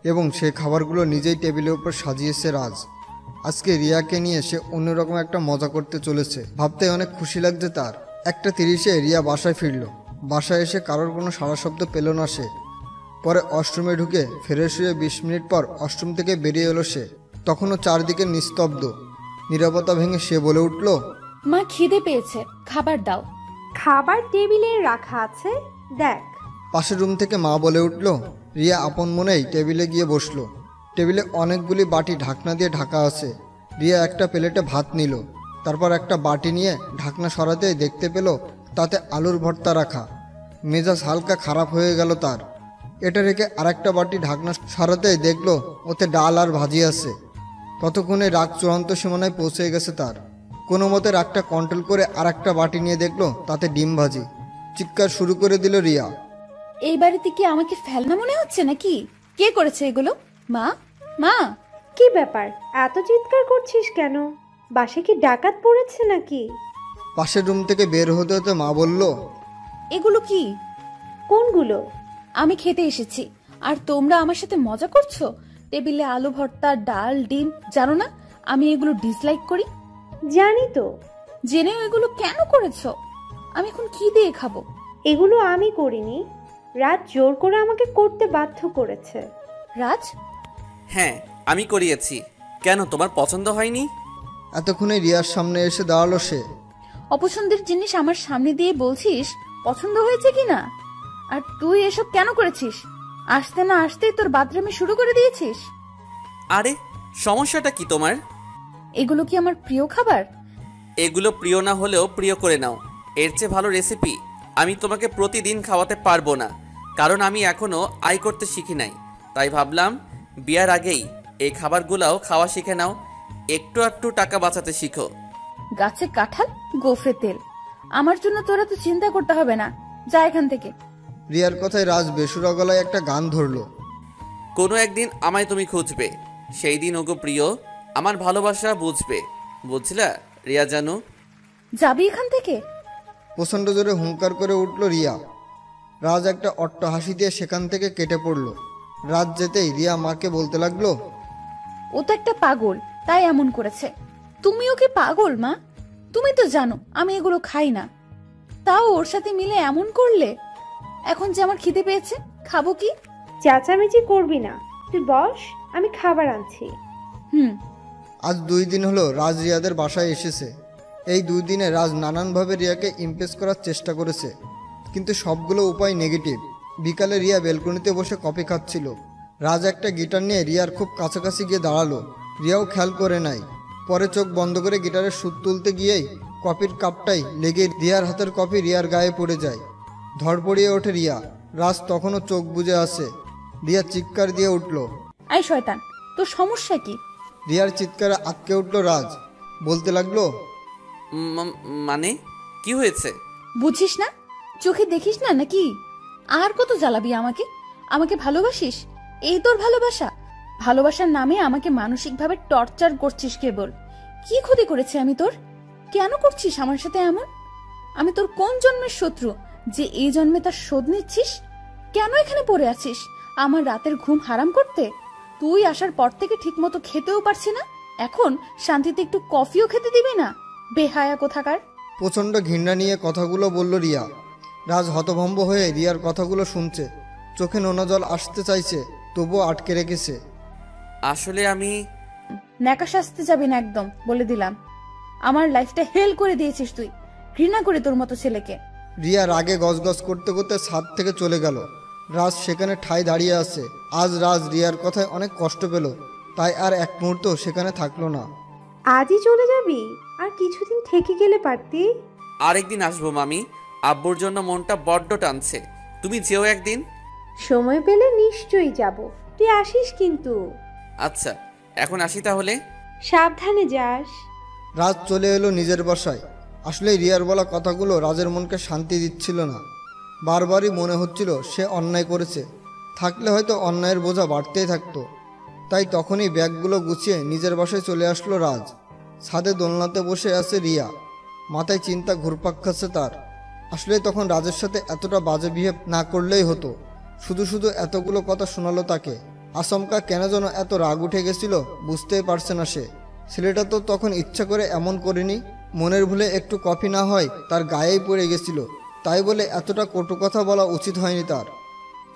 এবং সেই খাবারগুলো নিজেই টেবিলের উপর সাজিয়েছে রাজ। আজকে রিয়াকে নিয়ে সে অন্যরকম একটা মজা করতে চলেছে, ভাবতে অনেক খুশি লাগছে তার। 1:30-এ রিয়া বাসায় ফিরল। বাসায় এসে কারোর কোনো সাড়া শব্দ পেল না সে। পরে ওয়াশরুমে ঢুকে ফ্রেশ হয়ে 20 মিনিট পর ওয়াশরুম থেকে বেরিয়ে এলো সে। তখনও চারদিকে নিস্তব্ধ। নীরবতা ভেঙে সে বলে উঠল, মা, খিদে পেয়েছে, খাবার দাও। খাবার টেবিলে রাখা আছে, দেখ। পাশের রুম থেকে মা বলে উঠল। রিয়া আপন মনেই টেবিলে গিয়ে বসলো। টেবিলে অনেকগুলি বাটি ঢাকনা দিয়ে ঢাকা আছে। রিয়া একটা প্লেটে ভাত নিল, তারপর একটা বাটি নিয়ে ঢাকনা সরাতেই দেখতে পেল তাতে আলুর ভর্তা রাখা। মেজাজ হালকা খারাপ হয়ে গেল তার। এটা রেখে আরেকটা বাটি ঢাকনা সরাতেই দেখলো ওতে ডাল আর ভাজি আছে। ততক্ষণে রাগ চূড়ান্ত সীমানায় পৌঁছে গেছে তার। কোনো মতে রাগটা কন্ট্রোল করে আরেকটা বাটি নিয়ে দেখলো তাতে ডিম ভাজি। চিৎকার শুরু করে দিল রিয়া। এই বাড়িতে কি আমাকে ফেলনা মনে হচ্ছে নাকি? কে করেছে এগুলো? মা, মা! কি ব্যাপার, এত চিৎকার করছিস কেন? বাসে কি ডাকাত পড়েছে নাকি? পাশের রুম থেকে বের হতে হতে মা বলল, এগুলো কি? কোনগুলো? আমি খেতে এসেছি আর তোমরা আমার সাথে মজা করছো। টেবিলে আলু ভর্তা, ডাল, ডিম। জানো না আমি এগুলো ডিসলাইক করি? জানি তো। জেনেও এগুলো কেন করেছো? আমি এখন কি দিয়ে খাবো? এগুলো আমি করিনি, রাত জোর করে আমাকে করতে বাধ্য করেছে। রাজ? হ্যাঁ, আমি করিয়েছি। কেন, তোমার পছন্দ হয়নি? এতক্ষণে রিয়ার সামনে এসে দাঁড়ালো সে। অপছন্দের জিনিস আমার সামনে দিয়ে বলছিস পছন্দ হয়েছে কিনা? আর তুই এসব কেন করেছিস? আসতে না আসতেই তোর বাথরুমে শুরু করে দিয়েছিস। আরে, সমস্যাটা কি তোমার? এগুলো কি আমার প্রিয় খাবার? এগুলো প্রিয় না হলেও প্রিয় করে নাও। এর চেয়ে ভালো রেসিপি আমি তোমাকে প্রতিদিন খাওয়াতে পারবো না, কারণ আমি এখনো আয় করতে শিখি নাই। তাই ভাবলাম বিয়ার আগেই এই খাবারগুলাও খাওয়া শিখে নাও, একটু একটু টাকা বাঁচাতে শিখো। গাছে কাঁঠাল, গোফরে তেল। আমার জন্য তোরা তো চিন্তা করতে হবে না, যা এখান থেকে। রিয়ার কথায় রাজ বেসুরা গলায় একটা গান ধরলো। কোনো একদিন আমায় তুমি খুঁজবে, সেই দিন ওগো প্রিয়, আমার ভালোবাসা বুঝবে, বুঝলা রিয়া জানু? যাবি এখান থেকে? প্রচণ্ড জোরে হুঙ্কার করে উঠল রিয়া। রাজ একটা অট্ট হাসি দিয়ে সেখান থেকে কেটে পড়ল। রাত যেতেই রিয়া মাকে বলতে লাগলো, ও তো একটা পাগল, তাই এমন করেছে। তুমিও কি পাগল মা? তুমি তো জানো আমি এগুলো খাই না, তাও ওর সাথে মিলে এমন করলে। এখন যে আমার খিদে পেয়েছে, খাবো কি? চেঁচামেচি করবি না, তুই বস, আমি খাবার আনছি। হুম। আজ 2 দিন হলো রাজ রিয়াদের বাসায় এসেছে। এই 2 দিনে রাজ নানানভাবে রিয়াকে ইমপ্রেস করার চেষ্টা করেছে, কিন্তু সবগুলো উপায় নেগেটিভ। বিকালে রিয়া বেলকনিতে বসে কফি খাচ্ছিল। রাজ একটা গিটার নিয়ে রিয়ার খুব কাছাকাছি গিয়ে দাঁড়ালো। রিয়াও খেয়াল করে নাই। পরে চোখ বন্ধ করে গিটারের সুর তুলতে গিয়েই কফির কাপটাই লেগে রিয়ার হাতের কফি রিয়ার গায়ে পড়ে যায়। ধড়পড়িয়ে ওঠে রিয়া। রাজ তখনও চোখ বুজে আছে। রিয়া চিৎকার দিয়ে উঠল। আই শয়তান, তোর সমস্যা কি? রিয়ার চিৎকারে আটকে উঠল রাজ। বলতে লাগলো, মানে কি হয়েছে? বুঝিস না? চোখে দেখিস না নাকি? আর কত জ্বালাবি আমাকে? আমাকে ভালোবাসিস? এই তোর ভালোবাসা? ভালোবাসার নামে আমাকে মানসিকভাবে টর্চার করছিস কেবল। কি ক্ষতি করেছে আমি তোর? কেন করছিস আমার সাথে এমন? আমি তোর কোন জন্মের শত্রু যে এই জন্মে তার শোধ নিচ্ছিস? কেন এখানে পড়ে আছিস আমার রাতের ঘুম হারাম করতে? তুই আসার পর থেকে ঠিক মতো খেতেও পারছি না, এখন শান্তিতে একটু কফিও খেতে দিবি না? বেহায়া কোথাকার। প্রচণ্ড ঘৃণা নিয়ে কথাগুলো বলল রিয়া। রাজ হতভম্ব হয়ে রিয়ার কথাগুলো শুনছে। চোখে নোনা জল আসতে চাইছে, তবুও আটকে রেখেছে। আসলে আমি ন্যাকা শাস্তে যাবি না একদম, বলে দিলাম। আমার লাইফটা হেল করে দিয়েছিস তুই। ঘৃণা করে তোর মতো ছেলেকে। রিয়া রাগে গজগজ করতে করতে ছাদ থেকে চলে গেল। রাজ সেখানে ঠায় দাঁড়িয়ে আছে। আজ রাজ রিয়ার কথায় অনেক কষ্ট পেল, তাই আর এক মুহূর্ত সেখানে থাকলো না। আজই চলে যাবি? আর কিছুদিন থেকে গেলে পারতি। আরেকদিন আসবো মামি, আব্বুর জন্য মনটা বড্ড টানছে। তুমি যেও একদিন। সময় পেলে নিশ্চয়ই যাব, তুই আসিস কিন্তু। আচ্ছা, এখন আসি তাহলে। সাবধানে যাস। রাজ চলে এলো নিজের বাসায়। আসলে রিয়ার বলা কথাগুলো রাজের মনকে শান্তি দিচ্ছিল না। বারবারই মনে হচ্ছিল সে অন্যায় করেছে, থাকলে হয়তো অন্যায়ের বোঝা বাড়তেই থাকতো। তাই তখনই ব্যাগগুলো গুছিয়ে নিজের বাসায় চলে আসলো রাজ। ছাদে দোলনাতে বসে আছে রিয়া। মাথায় চিন্তা ঘুরপাক খাচ্ছে তার। আসলে তখন রাজের সাথে এতটা বাজে বিহেভ না করলেই হতো। শুধু শুধু এতগুলো কথা শোনালো তাকে। আচমকা কেন যেন এত রাগ উঠে গেছিল বুঝতেই পারছে না সে। ছেলেটা তো তখন ইচ্ছা করে এমন করেনি। মনের ভুলে একটু কফি না হয় তার গায়েই পড়ে গেছিল, তাই বলে এতটা কটু কথা বলা উচিত হয়নি তার।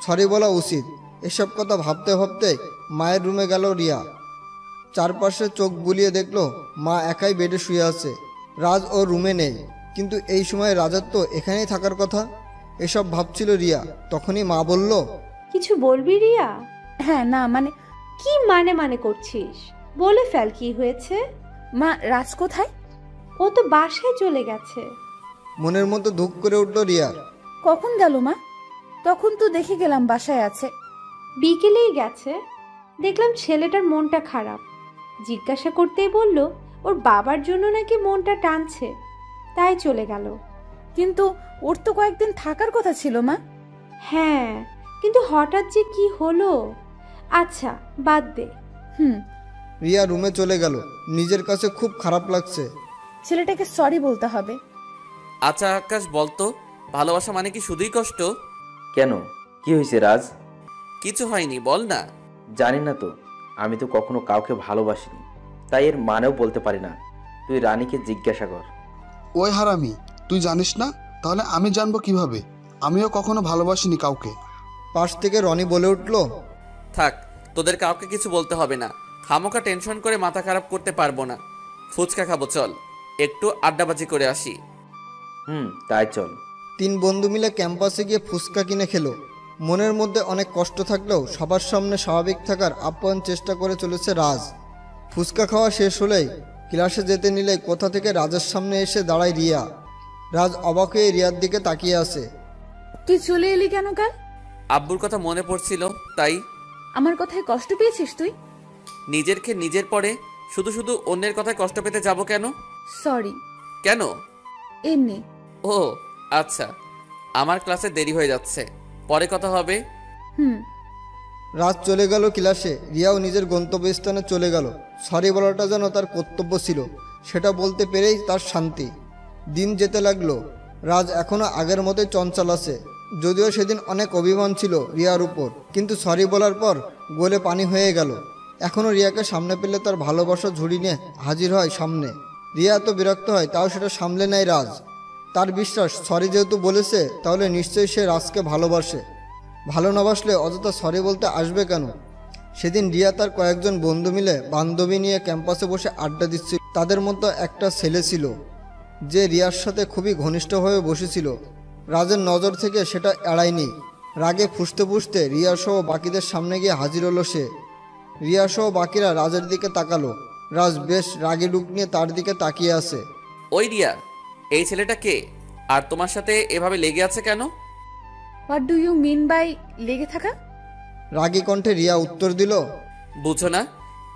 সরি বলা উচিত। এসব কথা ভাবতে ভাবতে মায়ের রুমে গেল রিয়া। চারপাশে চোখ বুলিয়ে দেখলো মা একাই বেডে শুয়ে আছে। রাজ ও রুমে নেই, কিন্তু এই সময় রাজার তো এখানেই থাকার কথা। এসব ভাবছিল রিয়া। তখনই মা বলল, কিছু বলবি রিয়া? হ্যাঁ, না মানে। কি মানে করছিস? বলে ফেল, কি হয়েছে? মা, রাজ কোথায়? ও তো বাসায় চলে গেছে। মনের মধ্যে ধুক করে উঠল রিয়ার। কখন গেল মা? তখন তো দেখে গেলাম বাসায় আছে। বিকেলেই গেছে। দেখলাম ছেলেটার মনটা খারাপ। জিজ্ঞাসা করতেই বলল ওর বাবার জন্য নাকি মনটা টানছে, তাই চলে গেল। কিন্তু ওর তো কয়েকদিন থাকার কথা ছিল মা। হ্যাঁ, কিন্তু হঠাৎ যে কি হলো। আচ্ছা, বাদ দে। রিয়া রুমে চলে গেল। নিজের কাছে খুব খারাপ লাগছে। ছেলেটাকে সরি বলতে হবে। আচ্ছা আকাশ, বলতো ভালোবাসা মানে কি শুধুই কষ্ট? কেন, কি হয়েছে রাজ? কিছু হয়নি, বল না। জানি না তো, আমি তো কখনো কাউকে ভালোবাসিনি, তাই এর মানেও বলতে পারি না। তুই রানীকে জিজ্ঞাসা কর। ওই হারামি, তুই জানিস না? তাহলে আমি জানবো কিভাবে? আমিও কখনো ভালোবাসিনি কাউকে। পাশ থেকে রনি বলে উঠল, থাক, তোদের কাউকে কিছু বলতে হবে না। খামোকা টেনশন করে মাথা খারাপ করতে পারবো না। ফুচকা খাবো, চল একটু আড্ডাবাজি করে আসি। তাই চল। 3 বন্ধু মিলে ক্যাম্পাসে গিয়ে ফুচকা কিনে খেলো। মনের মধ্যে অনেক কষ্ট থাকলেও সবার সামনে স্বাভাবিক থাকার আপ্রাণ চেষ্টা করে চলেছে রাজ। ফুচকা খাওয়া শেষ হলেই ক্লাসে যেতে নিলেই কোথা থেকে রাজের সামনে এসে দাঁড়ায় রিয়া। রাজ অবাক হয়ে রিয়ার দিকে তাকিয়ে আছে। তুই চলে এলি কেন কাল? আব্বুর কথা মনে পড়ছিল, তাই। আমার কথায় কষ্ট পেয়েছিস তুই? নিজেরকে নিজের পরে শুধু শুধু অন্যের কথায় কষ্ট পেতে যাব কেন? সরি। কেন? এমনি। ও আচ্ছা, আমার ক্লাসে দেরি হয়ে যাচ্ছে, পরে কথা হবে। রাজ চলে গেল ক্লাসে, রিয়াও নিজের গন্তব্যস্থানে চলে গেল। সরি বলাটা যেন তার কর্তব্য ছিল, সেটা বলতে পেরেই তার শান্তি। দিন যেতে লাগলো, রাজ এখনও আগের মতোই চঞ্চল আছে। যদিও সেদিন অনেক অভিমান ছিল রিয়ার উপর, কিন্তু সরি বলার পর গোলে পানি হয়ে গেল। এখনও রিয়াকে সামনে পেলে তার ভালোবাসা ঝুড়ি নিয়ে হাজির হয় সামনে। রিয়া এত বিরক্ত হয়, তাও সেটা সামলে নেয় রাজ। তার বিশ্বাস সরি যেহেতু বলেছে তাহলে নিশ্চয়ই সে রাজকে ভালোবাসে। ভালো না বাসলে অযথা সরি বলতে আসবে কেন? সেদিন রিয়া তার কয়েকজন বন্ধু মিলে বান্ধবী নিয়ে ক্যাম্পাসে বসে আড্ডা দিচ্ছিল। তাদের মধ্যে একটা ছেলে ছিল যে রিয়ার সাথে খুবই ঘনিষ্ঠ হয়ে বসেছিল। রাজের নজর থেকে সেটা এড়ায়নি। রাগে ফুঁসতে ফুঁসতে রিয়া সহ বাকিদের সামনে গিয়ে হাজির হলো সে। রিয়া সহ বাকিরা রাজের দিকে তাকালো। রাজ বেশ রাগে ডুক নিয়ে তার দিকে তাকিয়ে আছে। ওই রিয়া, এই ছেলেটা কে আর তোমার সাথে এভাবে লেগে আছে কেন? What do you mean by লেগে থাকা? রাগী কণ্ঠে রিয়া উত্তর দিল, বুঝো না?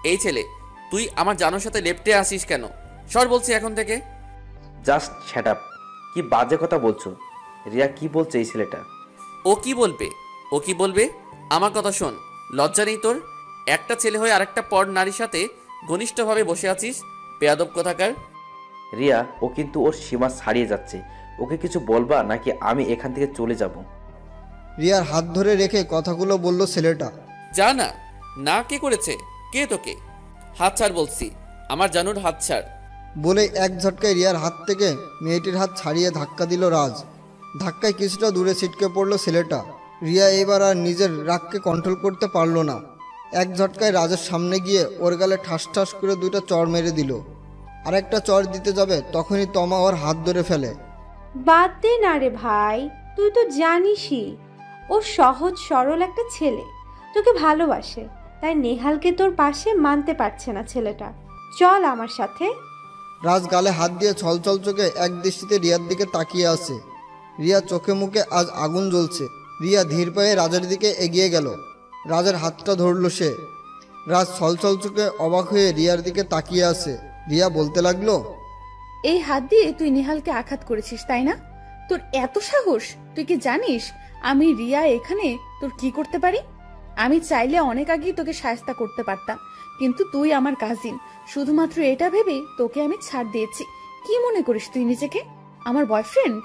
এই ছেলে, তুই আমার জানোর সাথে লেপটে আসিস কেন? সর বলছি এখন থেকে। Just shut up. কি বাজে কথা বলছো? রিয়া কি বলছে এই ছেলেটা? ও কি বলবে? ও কি বলবে? আমার কথা শোন, লজ্জা নেই তোর? একটা ছেলে হয়ে আরেকটা পর নারীর সাথে ঘনিষ্ঠভাবে বসে আছিস, বেয়াদব কোথাকার। রিয়া, ও কিন্তু ওর সীমা ছাড়িয়ে যাচ্ছে। ওকে কিছু বলবা নাকি আমি এখান থেকে চলে যাব? রিয়ার হাত ধরে রেখে কথাগুলো বলল ছেলেটা। যা না। না, কে করেছে? কে তোকে? হাত ছাড় বলছি, আমার জানুর হাত ছাড়। বলে এক ঝটকায় রিয়ার হাত থেকে মেয়েটির হাত ছাড়িয়ে ধাক্কা দিল রাজ। ধাক্কায় কিছুটা দূরে ছিটকে পড়ল ছেলেটা। রিয়া এবার আর নিজের রাগকে কন্ট্রোল করতে পারল না। এক ঝটকায় রাজের সামনে গিয়ে ওর গালে ঠাস ঠাস করে দুইটা চড় মেরে দিল। আরেকটা চড় দিতে যাবে তখনই তমা ওর হাত ধরে ফেলে। বাদ দে না রে ভাই, তুই তো জানিসই ও সহজ সরল একটা ছেলে, তোকে ভালোবাসে। তাই নেহালকে তোর পাশে মানতে পারছে না ছেলেটা। চল আমার সাথে। রাজ গালে হাত দিয়ে ছলছল চোখে এক দৃষ্টিতে রিয়ার দিকে তাকিয়ে আছে। রিয়া চোখে মুখে আজ আগুন জ্বলছে। রিয়া ধীর পায়ে রাজের দিকে এগিয়ে গেল। রাজের হাতটা ধরল সে। রাজ ছলছল চোখে অবাক হয়ে রিয়ার দিকে তাকিয়ে আছে। রিয়া বলতে লাগলো, এই হাত দিয়ে তুই নেহালকে আঘাত করেছিস তাই না? তোর এত সাহস! তুই কি জানিস আমি রিয়া এখানে তোর কি করতে পারি? আমি চাইলে অনেক আগেই তোকে শায়েস্তা করতে পারতাম, কিন্তু তুই আমার কাজিন। শুধুমাত্র এটা ভেবে তোকে আমি ছাড় দিয়েছি। কি মনে করিস তুই নিজেকে? আমার বয়ফ্রেন্ড?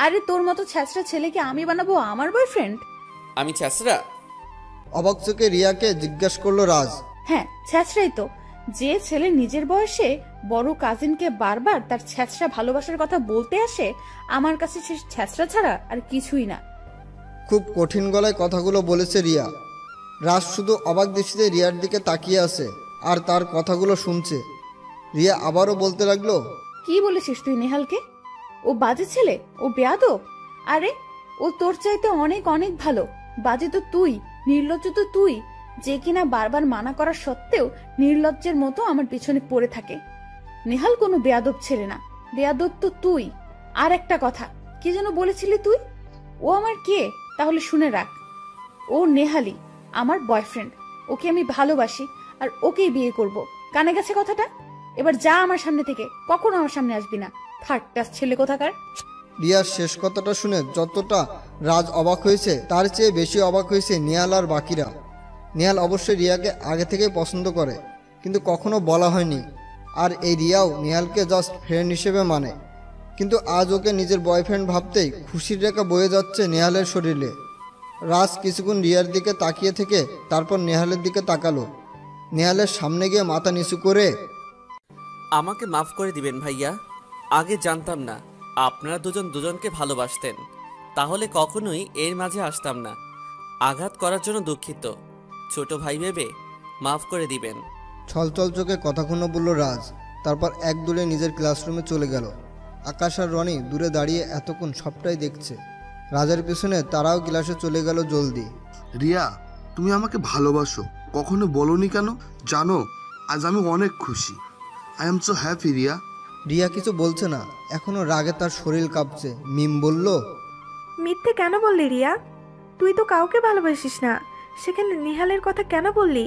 আরে তোর মতো ছ্যাঁচড়া ছেলেকে আমি বানাবো আমার বয়ফ্রেন্ড? আমি ছ্যাঁচড়া? অবাক চোখে রিয়াকে জিজ্ঞাসা করলো রাজ। হ্যাঁ, ছ্যাঁচড়াই তো। যে ছেলে নিজের বয়সে বড় কাজিনকে বারবার তার ছ্যাঁচড়া ভালোবাসার কথা বলতে আসে, আমার কাছে সে ছ্যাঁচড়া ছাড়া আর কিছুই না। খুব কঠিন গলায় কথাগুলো বলেছে রিয়া। রাজ শুধু অবাক দৃষ্টিতে রিয়ার দিকে তাকিয়ে আছে আর তার কথাগুলো শুনছে। রিয়া আবারও বলতে লাগলো, কি বলেছিস তুই নেহালকে? ও বাজে ছেলে, ও বেয়াদব। আরে ও তোর চাইতে অনেক অনেক ভালো। বাজে তো তুই, নির্লজ্জ তো তুই, যে কিনা বারবার মানা করা সত্ত্বেও নির্লজ্জের মতো আমার পিছনে পড়ে থাকে। নেহাল কোনো বেয়াদব ছেলে না, বেয়াদব তো তুই। আর একটা কথা, কি যেন বলেছিলি তুই? ও আমার কে? তাহলে শুনে রাখ, ও নেহালি আমার বয়ফ্রেন্ড। ওকে আমি ভালোবাসি আর ওকেই বিয়ে করব। কানে গেছে কথাটা? এবার যা আমার সামনে থেকে, কখনো আমার সামনে আসবি না, থার্ড ক্লাস ছেলে কোথাকার। রিয়ার শেষ কথাটা শুনে যতটা রাজ অবাক হয়েছে তার চেয়ে বেশি অবাক হয়েছে নেহাল আর বাকিরা। নেহাল অবশ্যই রিয়াকে আগে থেকেই পছন্দ করে, কিন্তু কখনো বলা হয়নি। আর এই রিয়াও নেহালকে জাস্ট ফ্রেন্ড হিসেবে মানে। কিন্তু আজ ওকে নিজের বয়ফ্রেন্ড ভাবতেই খুশির রেখা বয়ে যাচ্ছে নেহালের শরীরে। রাজ কিছুক্ষণ রিয়ার দিকে তাকিয়ে থেকে তারপর নেহালের দিকে তাকালো। নেহালের সামনে গিয়ে মাথা নিচু করে, আমাকে মাফ করে দিবেন ভাইয়া। আগে জানতাম না আপনারা দুজন দুজনকে ভালোবাসতেন, তাহলে কখনোই এর মাঝে আসতাম না। আঘাত করার জন্য দুঃখিত। ছোট ভাই ভেবে মাফ করে দিবেন। ছলছল চোখে কথাগুলো বলল রাজ। তারপর এক দূরে নিজের ক্লাসরুমে চলে গেল। আকাশ আর রনি দূরে দাঁড়িয়ে এতক্ষণ সবটাই দেখছে। রাজের পিছনে তারাও ক্লাসে চলে গেল জলদি। রিয়া, তুমি আমাকে ভালোবাসো, কখনো বলোনি কেন? জানো, আজ আমি অনেক খুশি। I am so happy Riya. Riya কিছু বলছে না, এখনো রাগে তার শরীর কাঁপছে। মিম বলল, মিথ্যে কেন বললি রিয়া? তুই তো কাউকে ভালোবাসিস না, সেখানে নিহালের কথা কেন বললি?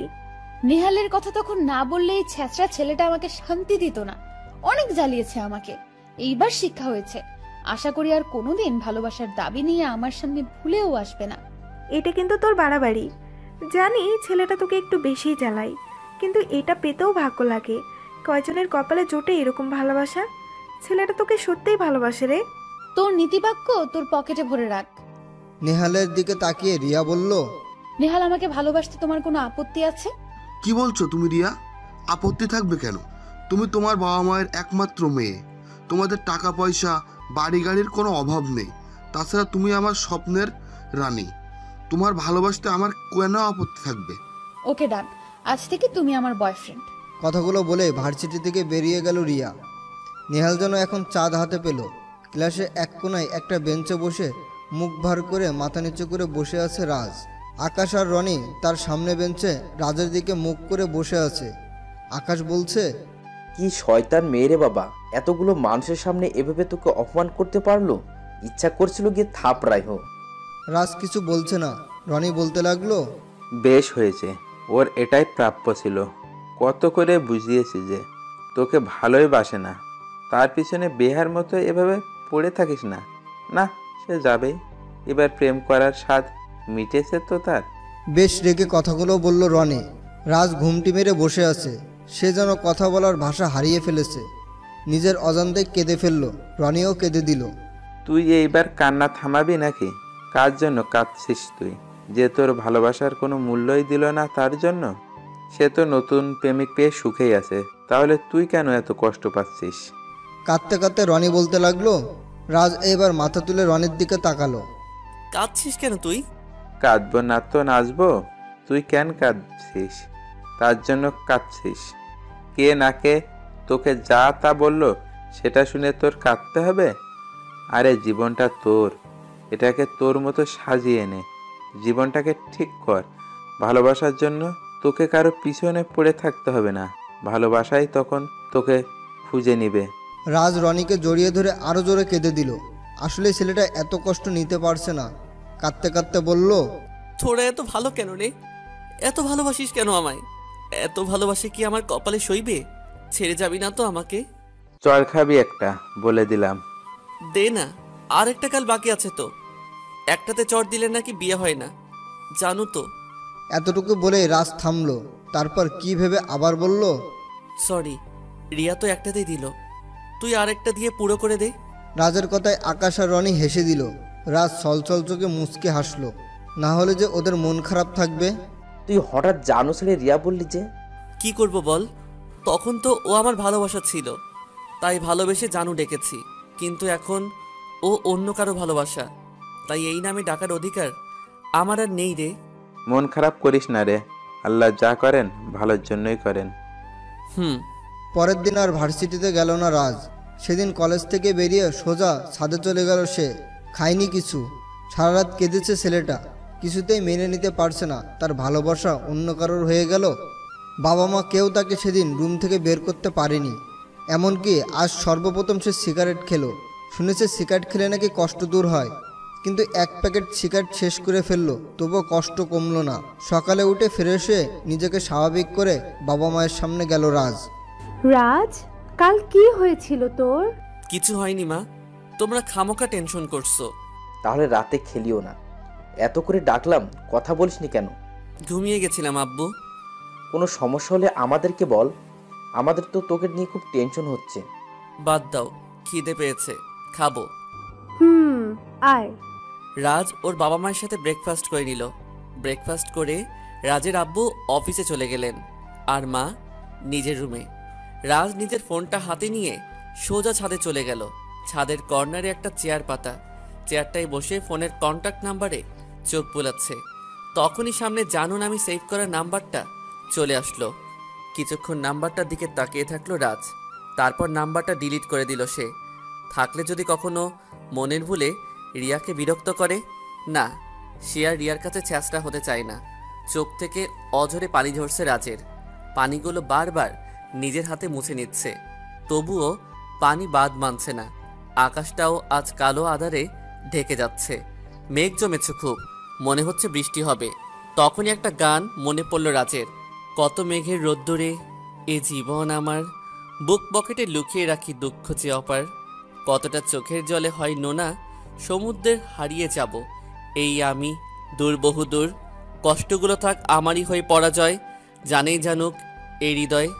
নেহালের কথা তখন না বললে এই ছ্যাঁচড়া ছেলেটা আমাকে শান্তি দিত না। অনেক জ্বালিয়েছে আমাকে, এইবার শিক্ষা হয়েছে। আশা করি আর কোনোদিন ভালোবাসার দাবি নিয়ে আমার সামনে ভুলেও আসবে না। এটা কিন্তু তোর বাড়াবাড়ি। জানি ছেলেটা তোকে একটু বেশিই জ্বালাই, কিন্তু এটা পেতেও ভাগ্য লাগে। কয়জনের কপালে জোটে এরকম ভালোবাসা? ছেলেটা তোকে সত্যিই ভালোবাসে রে। তোর নীতিবাক্য তোর পকেটে ভরে রাখ। নেহালের দিকে তাকিয়ে রিয়া বলল, নেহাল আমাকে ভালোবাসতে তোমার কোনো আপত্তি আছে? কি বলছো তুমি রিয়া? আপত্তি থাকবে কেন? তুমি তোমার বাবা মায়ের একমাত্র মেয়ে। তোমাদের টাকা পয়সা বাড়ি গাড়ির কোনো অভাব নেই। তাছাড়া তুমি আমার স্বপ্নের রানী। তোমার ভালোবাসতে আমার কেন আপত্তি থাকবে? ওকে ডান, আজ থেকে তুমি আমার বয়ফ্রেন্ড। কথাগুলো বলে ভার্সিটি থেকে বেরিয়ে গেল রিয়া। নেহাল যেন এখন চাঁদ হাতে পেল। ক্লাসে এক কোনায় একটা বেঞ্চে বসে মুখ ভার করে মাথা নিচু করে বসে আছে রাজ। আকাশ আর রনি তার সামনে বেঞ্চে রাজের দিকে মুখ করে বসে আছে। আকাশ বলছে, কি শয়তান মেয়ে রে বাবা, এতগুলো মানুষের সামনে এভাবে তোকে অপমান করতে পারলো? ইচ্ছা করছিল গিয়ে থাপড়াই হোক। রাজ কিছু বলছে না। রনি বলতে লাগলো, বেশ হয়েছে, ওর এটাই প্রাপ্য ছিল। কত করে বুঝিয়েছি যে তোকে ভালোই বাসে না, তার পিছনে বেহার মতো এভাবে পড়ে থাকিস না। না, সে যাবেই। এবার প্রেম করার স্বাদ মিটেছে তো তার। বেশ রেগে কথাগুলো বলল রনি। রাজ ঘুমটি মেরে বসে আছে। সে যেন কথা বলার ভাষা হারিয়ে ফেলেছে। নিজের অজান্তে কেঁদে ফেলল। রনিও কেঁদে দিল। তুই এইবার কান্না থামাবি নাকি? কার জন্য কাঁদছিস তুই? যে তোর ভালোবাসার কোনো মূল্যই দিল না তার জন্য? সে তো নতুন প্রেমিক পেয়ে সুখেই আছে, তাহলে তুই কেন এত কষ্ট পাচ্ছিস? কাঁদতে কাঁদতে রনি বলতে লাগলো। রাজ এবার মাথা তুলে রনির দিকে তাকালো। কাঁদছিস কেন তুই? কাঁদবো না তো নাচবো? তুই কেন কাঁদছিস? তার জন্য কাঁদছিস? কে না কে তোকে যা তা বললো সেটা শুনে তোর কাঁদতে হবে? আরে জীবনটা তোর, এটাকে তোর মতো সাজিয়ে নে, জীবনটাকে ঠিক কর। ভালোবাসার জন্য তোকে কারো পিছনে পড়ে থাকতে হবে না, ভালোবাসাই তখন তোকে খুঁজে নিবে। রাজ রনিকে জড়িয়ে ধরে আরো জোরে কেঁদে দিল। আসলে ছেলেটা এত কষ্ট নিতে পারছে না। কাঁদতে কাঁদতে বলল, তোরা এত ভালো কেন রে? এত ভালোবাসিস কেন আমায়? এত ভালোবাসে কি আমার কপালে সইবে? ছেড়ে যাবি না তো আমাকে? চর খাবি একটা, বলে দিলাম। দে না, আর একটা কাল বাকি আছে তো। একটাতে চর দিলে নাকি বিয়ে হয় না, জানো তো। এতটুকু বলে রাজ থামলো। তারপর কি ভেবে আবার বলল, সরি, রিয়া তো একটাতেই দিল, তুই আর একটা দিয়ে পুরো করে দে। রাজের কথায় আকাশ আর রনি হেসে দিল। রাজ ছলছল চোখে মুচকে হাসলো। না হলে যে ওদের মন খারাপ থাকবে। তুই হঠাৎ জানো ছেলে রিয়া বললি যে? কি করব বল, তখন তো ও আমার ভালোবাসা ছিল, তাই ভালোবেসে জানু ডেকেছি। কিন্তু এখন ও অন্য কারো ভালোবাসা, তাই এই নামে ডাকার অধিকার আমার আর নেই রে। মন খারাপ করিস না রে, আল্লাহ যা করেন ভালোর জন্যই করেন। পরের দিন আর ভার্সিটিতে গেল না রাজ। সেদিন কলেজ থেকে বেরিয়ে সোজা ছাদে চলে গেল সে। খায়নি কিছু। সারা রাত কেঁদেছে ছেলেটা। কিছুতেই মেনে নিতে পারছে না তার ভালোবাসা অন্য কারোর হয়ে গেল। বাবা মা কেউ তাকে সেদিন রুম থেকে বের করতে পারেনি। এমনকি আজ সর্বপ্রথম সে সিগারেট খেলো। শুনেছে সিগারেট খেলে নাকি কষ্ট দূর হয়। কিন্তু এক প্যাকেট সিগারেট শেষ করে ফেললো, তবুও কষ্ট কমলো না। সকালে উঠে ফ্রেশ হয়ে নিজেকে স্বাভাবিক করে বাবা মায়ের সামনে গেল রাজ। রাজ, কাল কি হয়েছিল তোর? কিছু হয়নি মা, তোমরা খামোকা টেনশন করছো। তাহলে রাতে খেলিও না। এত করে ডাকলাম, কথা বলিসনি কেন? ঘুমিয়ে গেছিলাম আব্বু। কোনো সমস্যা হলে আমাদেরকে বল, আমাদের তো তোকে নিয়ে খুব টেনশন হচ্ছে। বাদ দাও, খিদে পেয়েছে, খাবো। আয়। রাজ ওর বাবা মায়ের সাথে ব্রেকফাস্ট করে নিল। ব্রেকফাস্ট করে রাজের আব্বু অফিসে চলে গেলেন, আর মা নিজের রুমে। রাজ নিজের ফোনটা হাতে নিয়ে সোজা ছাদে চলে গেল। ছাদের কর্নারে একটা চেয়ার পাতা। চেয়ারটায় বসে ফোনের কন্ট্যাক্ট নাম্বারে চোখ বুলাচ্ছে। তখনই সামনে জানু নামে সেভ করা নাম্বারটা চলে আসলো। কিছুক্ষণ নাম্বারটার দিকে তাকিয়ে থাকলো রাজ। তারপর নাম্বারটা ডিলিট করে দিল সে। থাকলে যদি কখনো মনের ভুলে রিয়াকে বিরক্ত করে, না, সে আর রিয়ার কাছে ছ্যাঁচড়া হতে চায় না। চোখ থেকে অঝরে পানি ঝরছে রাজের। পানিগুলো বারবার নিজের হাতে মুছে নিচ্ছে, তবুও পানি বাদ মানছে না। আকাশটাও আজ কালো আধারে ঢেকে যাচ্ছে। মেঘ জমেছে খুব, মনে হচ্ছে বৃষ্টি হবে। তখনই একটা গান মনে পড়ল রাজের। কত মেঘের রোদ্দুরে এ জীবন আমার, বুক পকেটে লুকিয়ে রাখি দুঃখ যে অপার। কতটা চোখের জলে হয় নোনা, সমুদ্রের হারিয়ে যাব এই আমি দূর বহুদূর। কষ্টগুলো থাক আমারই হয়ে পরাজয়, জানেই জানুক এই হৃদয়।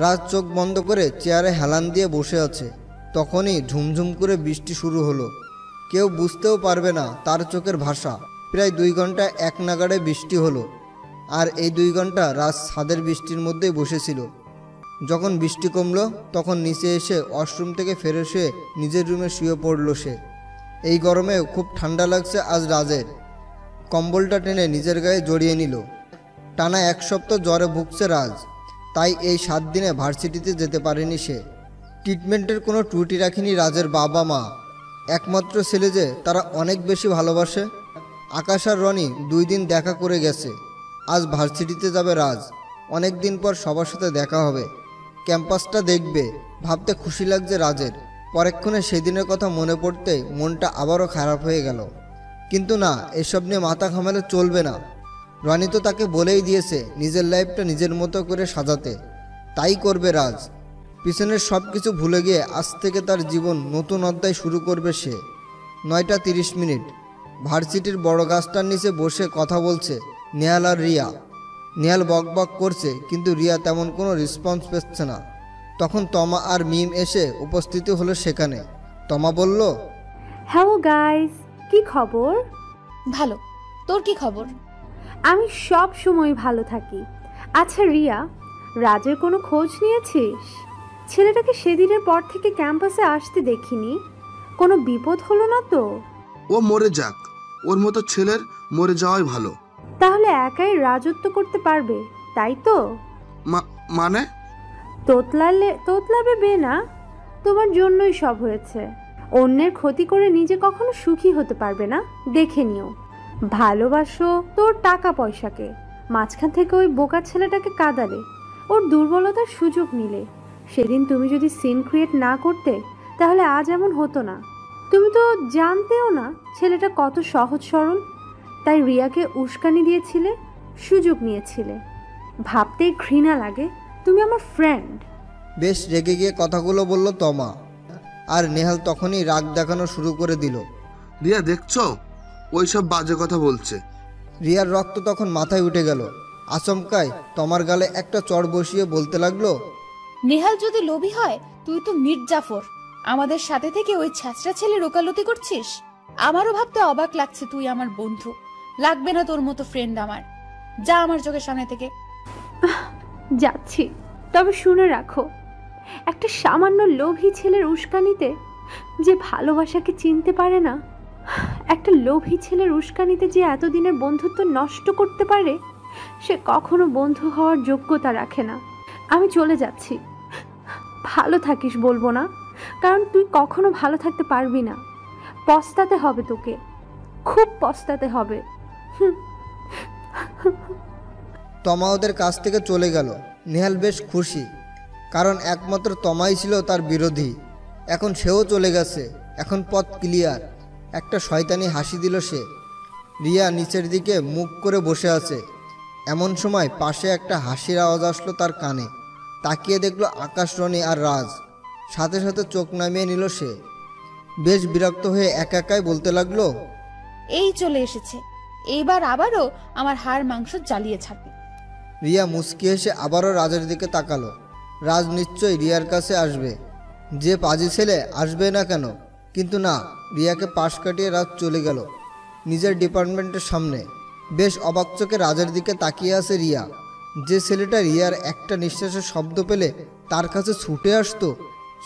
রাজ চোখ বন্ধ করে চেয়ারে হেলান দিয়ে বসে আছে। তখনই ঝুমঝুম করে বৃষ্টি শুরু হলো। কেউ বুঝতেও পারবে না তার চোখের ভাষা। প্রায় 2 ঘন্টা এক নাগাড়ে বৃষ্টি হলো। আর এই 2 ঘন্টা রাজ ছাদের বৃষ্টির মধ্যেই বসেছিল। যখন বৃষ্টি কমলো তখন নিচে এসে ওয়াশরুম থেকে ফ্রেশ হয়ে নিজের রুমে শুয়ে পড়ল সে। এই গরমেও খুব ঠান্ডা লাগছে আজ রাজের। কম্বলটা টেনে নিজের গায়ে জড়িয়ে নিল। টানা 1 সপ্তাহ জ্বরে ভুগছে রাজ, তাই এই 7 দিনে ভার্সিটিতে যেতে পারেনি সে। ট্রিটমেন্টের কোনো ত্রুটি রাখেনি রাজের বাবা মা। একমাত্র ছেলে যে তারা অনেক বেশি ভালোবাসে। আকাশ আর রনি 2 দিন দেখা করে গেছে। আজ ভার্সিটিতে যাবে রাজ। অনেক দিন পর সবার সাথে দেখা হবে, ক্যাম্পাসটা দেখবে। ভাবতে খুশি লাগছে রাজের। পরেক্ষণে সেদিনের কথা মনে পড়তে মনটা আবারও খারাপ হয়ে গেল। কিন্তু না, এসব নিয়ে মাথা ঘামালে চলবে না। রনি তো তাকে বলেই দিয়েছে নিজের লাইফটা নিজের মতো করে সাজাতে। তাই করবে রাজ। পিছনের সব কিছু ভুলে গিয়ে আজ থেকে তার জীবন নতুন অধ্যায় শুরু করবে সে। 9:30 ভার্সিটির বড় গাছটার নিচে বসে কথা বলছে নেহাল আর রিয়া। নেহাল বক বক করছে, কিন্তু রিয়া তেমন কোনো রেসপন্স পেচ্ছে না। তখন তমা আর মিম এসে উপস্থিত হলো সেখানে। তমা বলল, হ্যালো গাইস, কি খবর? ভালো। তোর কি খবর? আমি সব সময় ভালো থাকি। আচ্ছা রিয়া, রাজের কোনো খোঁজ নিয়েছিস? ছেলেটাকে সেদিনের পর থেকে ক্যাম্পাসে আসতে দেখিনি। কোনো বিপদ হলো না তো? ও মরে যাক, ওর মতো ছেলের মরে যাওয়াই ভালো। তাহলে একাই রাজত্ব করতে পারবে, তাই তো? মানে? তোতলাবে বে না। তোমার জন্যই সব হয়েছে। অন্যের ক্ষতি করে নিজে কখনো সুখী হতে পারবে না, দেখে নিও। ভালোবাসো তোর টাকা পয়সাকে, মাঝখান থেকে ওই বোকা ছেলেটাকে কাঁদালে, ওর দুর্বলতার সুযোগ নিলে। সেদিন তুমি যদি সিন ক্রিয়েট না করতে তাহলে আজ এমন হতো না। তুমি তো জানতেও না ছেলেটা কত সহজ সরল, তাই রিয়াকে উস্কানি দিয়েছিলে, সুযোগ নিয়েছিলে। ভাবতেই ঘৃণা লাগে তুমি আমার ফ্রেন্ড। বেশ রেগে গিয়ে কথাগুলো বলল তমা। আর নেহাল তখনই রাগ দেখানো শুরু করে দিল। রিয়া দেখছো, ওইসব বাজে কথা বলছে। রিয়ার রক্ত তখন মাথায় উঠে গেল। আচমকায় তমার গালে একটা চড় বসিয়ে বলতে লাগলো, নেহাল যদি লোভী হয়, তুই তো মির্জাফর। আমাদের সাথে থেকে ওই ছ্যাঁচড়া ছেলে রোকালতি করছিস। আমারও ভাবতে অবাক লাগছে তুই আমার বন্ধু। লাগবে না তোর মতো ফ্রেন্ড আমার। যা আমার চোখের সামনে থেকে। যাচ্ছি, তবে শুনে রাখো, একটা সামান্য লোভী ছেলের উস্কানিতে যে ভালোবাসাকে চিনতে পারে না, একটা লোভী ছেলের উস্কানিতে যে এতদিনের বন্ধুত্ব নষ্ট করতে পারে, সে কখনো বন্ধু হওয়ার যোগ্যতা রাখে না। আমি চলে যাচ্ছি। ভালো থাকিস বলবো না, কারণ তুই কখনো ভালো থাকতে পারবি না। পস্তাতে হবে তোকে, খুব পস্তাতে হবে। তমা ওদের কাছ থেকে চলে গেল। নেহাল বেশ খুশি, কারণ একমাত্র তমাই ছিল তার বিরোধী। এখন সেও চলে গেছে, এখন পথ ক্লিয়ার। একটা শয়তানি হাসি দিল সে। রিয়া নিচের দিকে মুখ করে বসে আছে। এমন সময় পাশে একটা হাসির আওয়াজ আসলো তার কানে। তাকিয়ে দেখলো আকাশ, রনি আর রাজ। সাথে সাথে চোখ নামিয়ে নিল সে। বেশ বিরক্ত হয়ে একা একাই বলতে লাগলো, এই চলে এসেছে, এইবার আবারও আমার হাড় মাংস জ্বালিয়ে ছাড়বে। রিয়া মুচকি হেসে আবারও রাজের দিকে তাকালো। রাজ নিশ্চয়ই রিয়ার কাছে আসবে, যে পাজি ছেলে আসবে না কেন। কিন্তু না, রিয়াকে পাশ কাটিয়ে রাজ চলে গেল নিজের ডিপার্টমেন্টের সামনে। বেশ অবাক চোখে রাজের দিকে তাকিয়ে আছে রিয়া। যে ছেলেটা রিয়ার একটা নিঃশ্বাসের শব্দ পেলে তার কাছে ছুটে আসতো,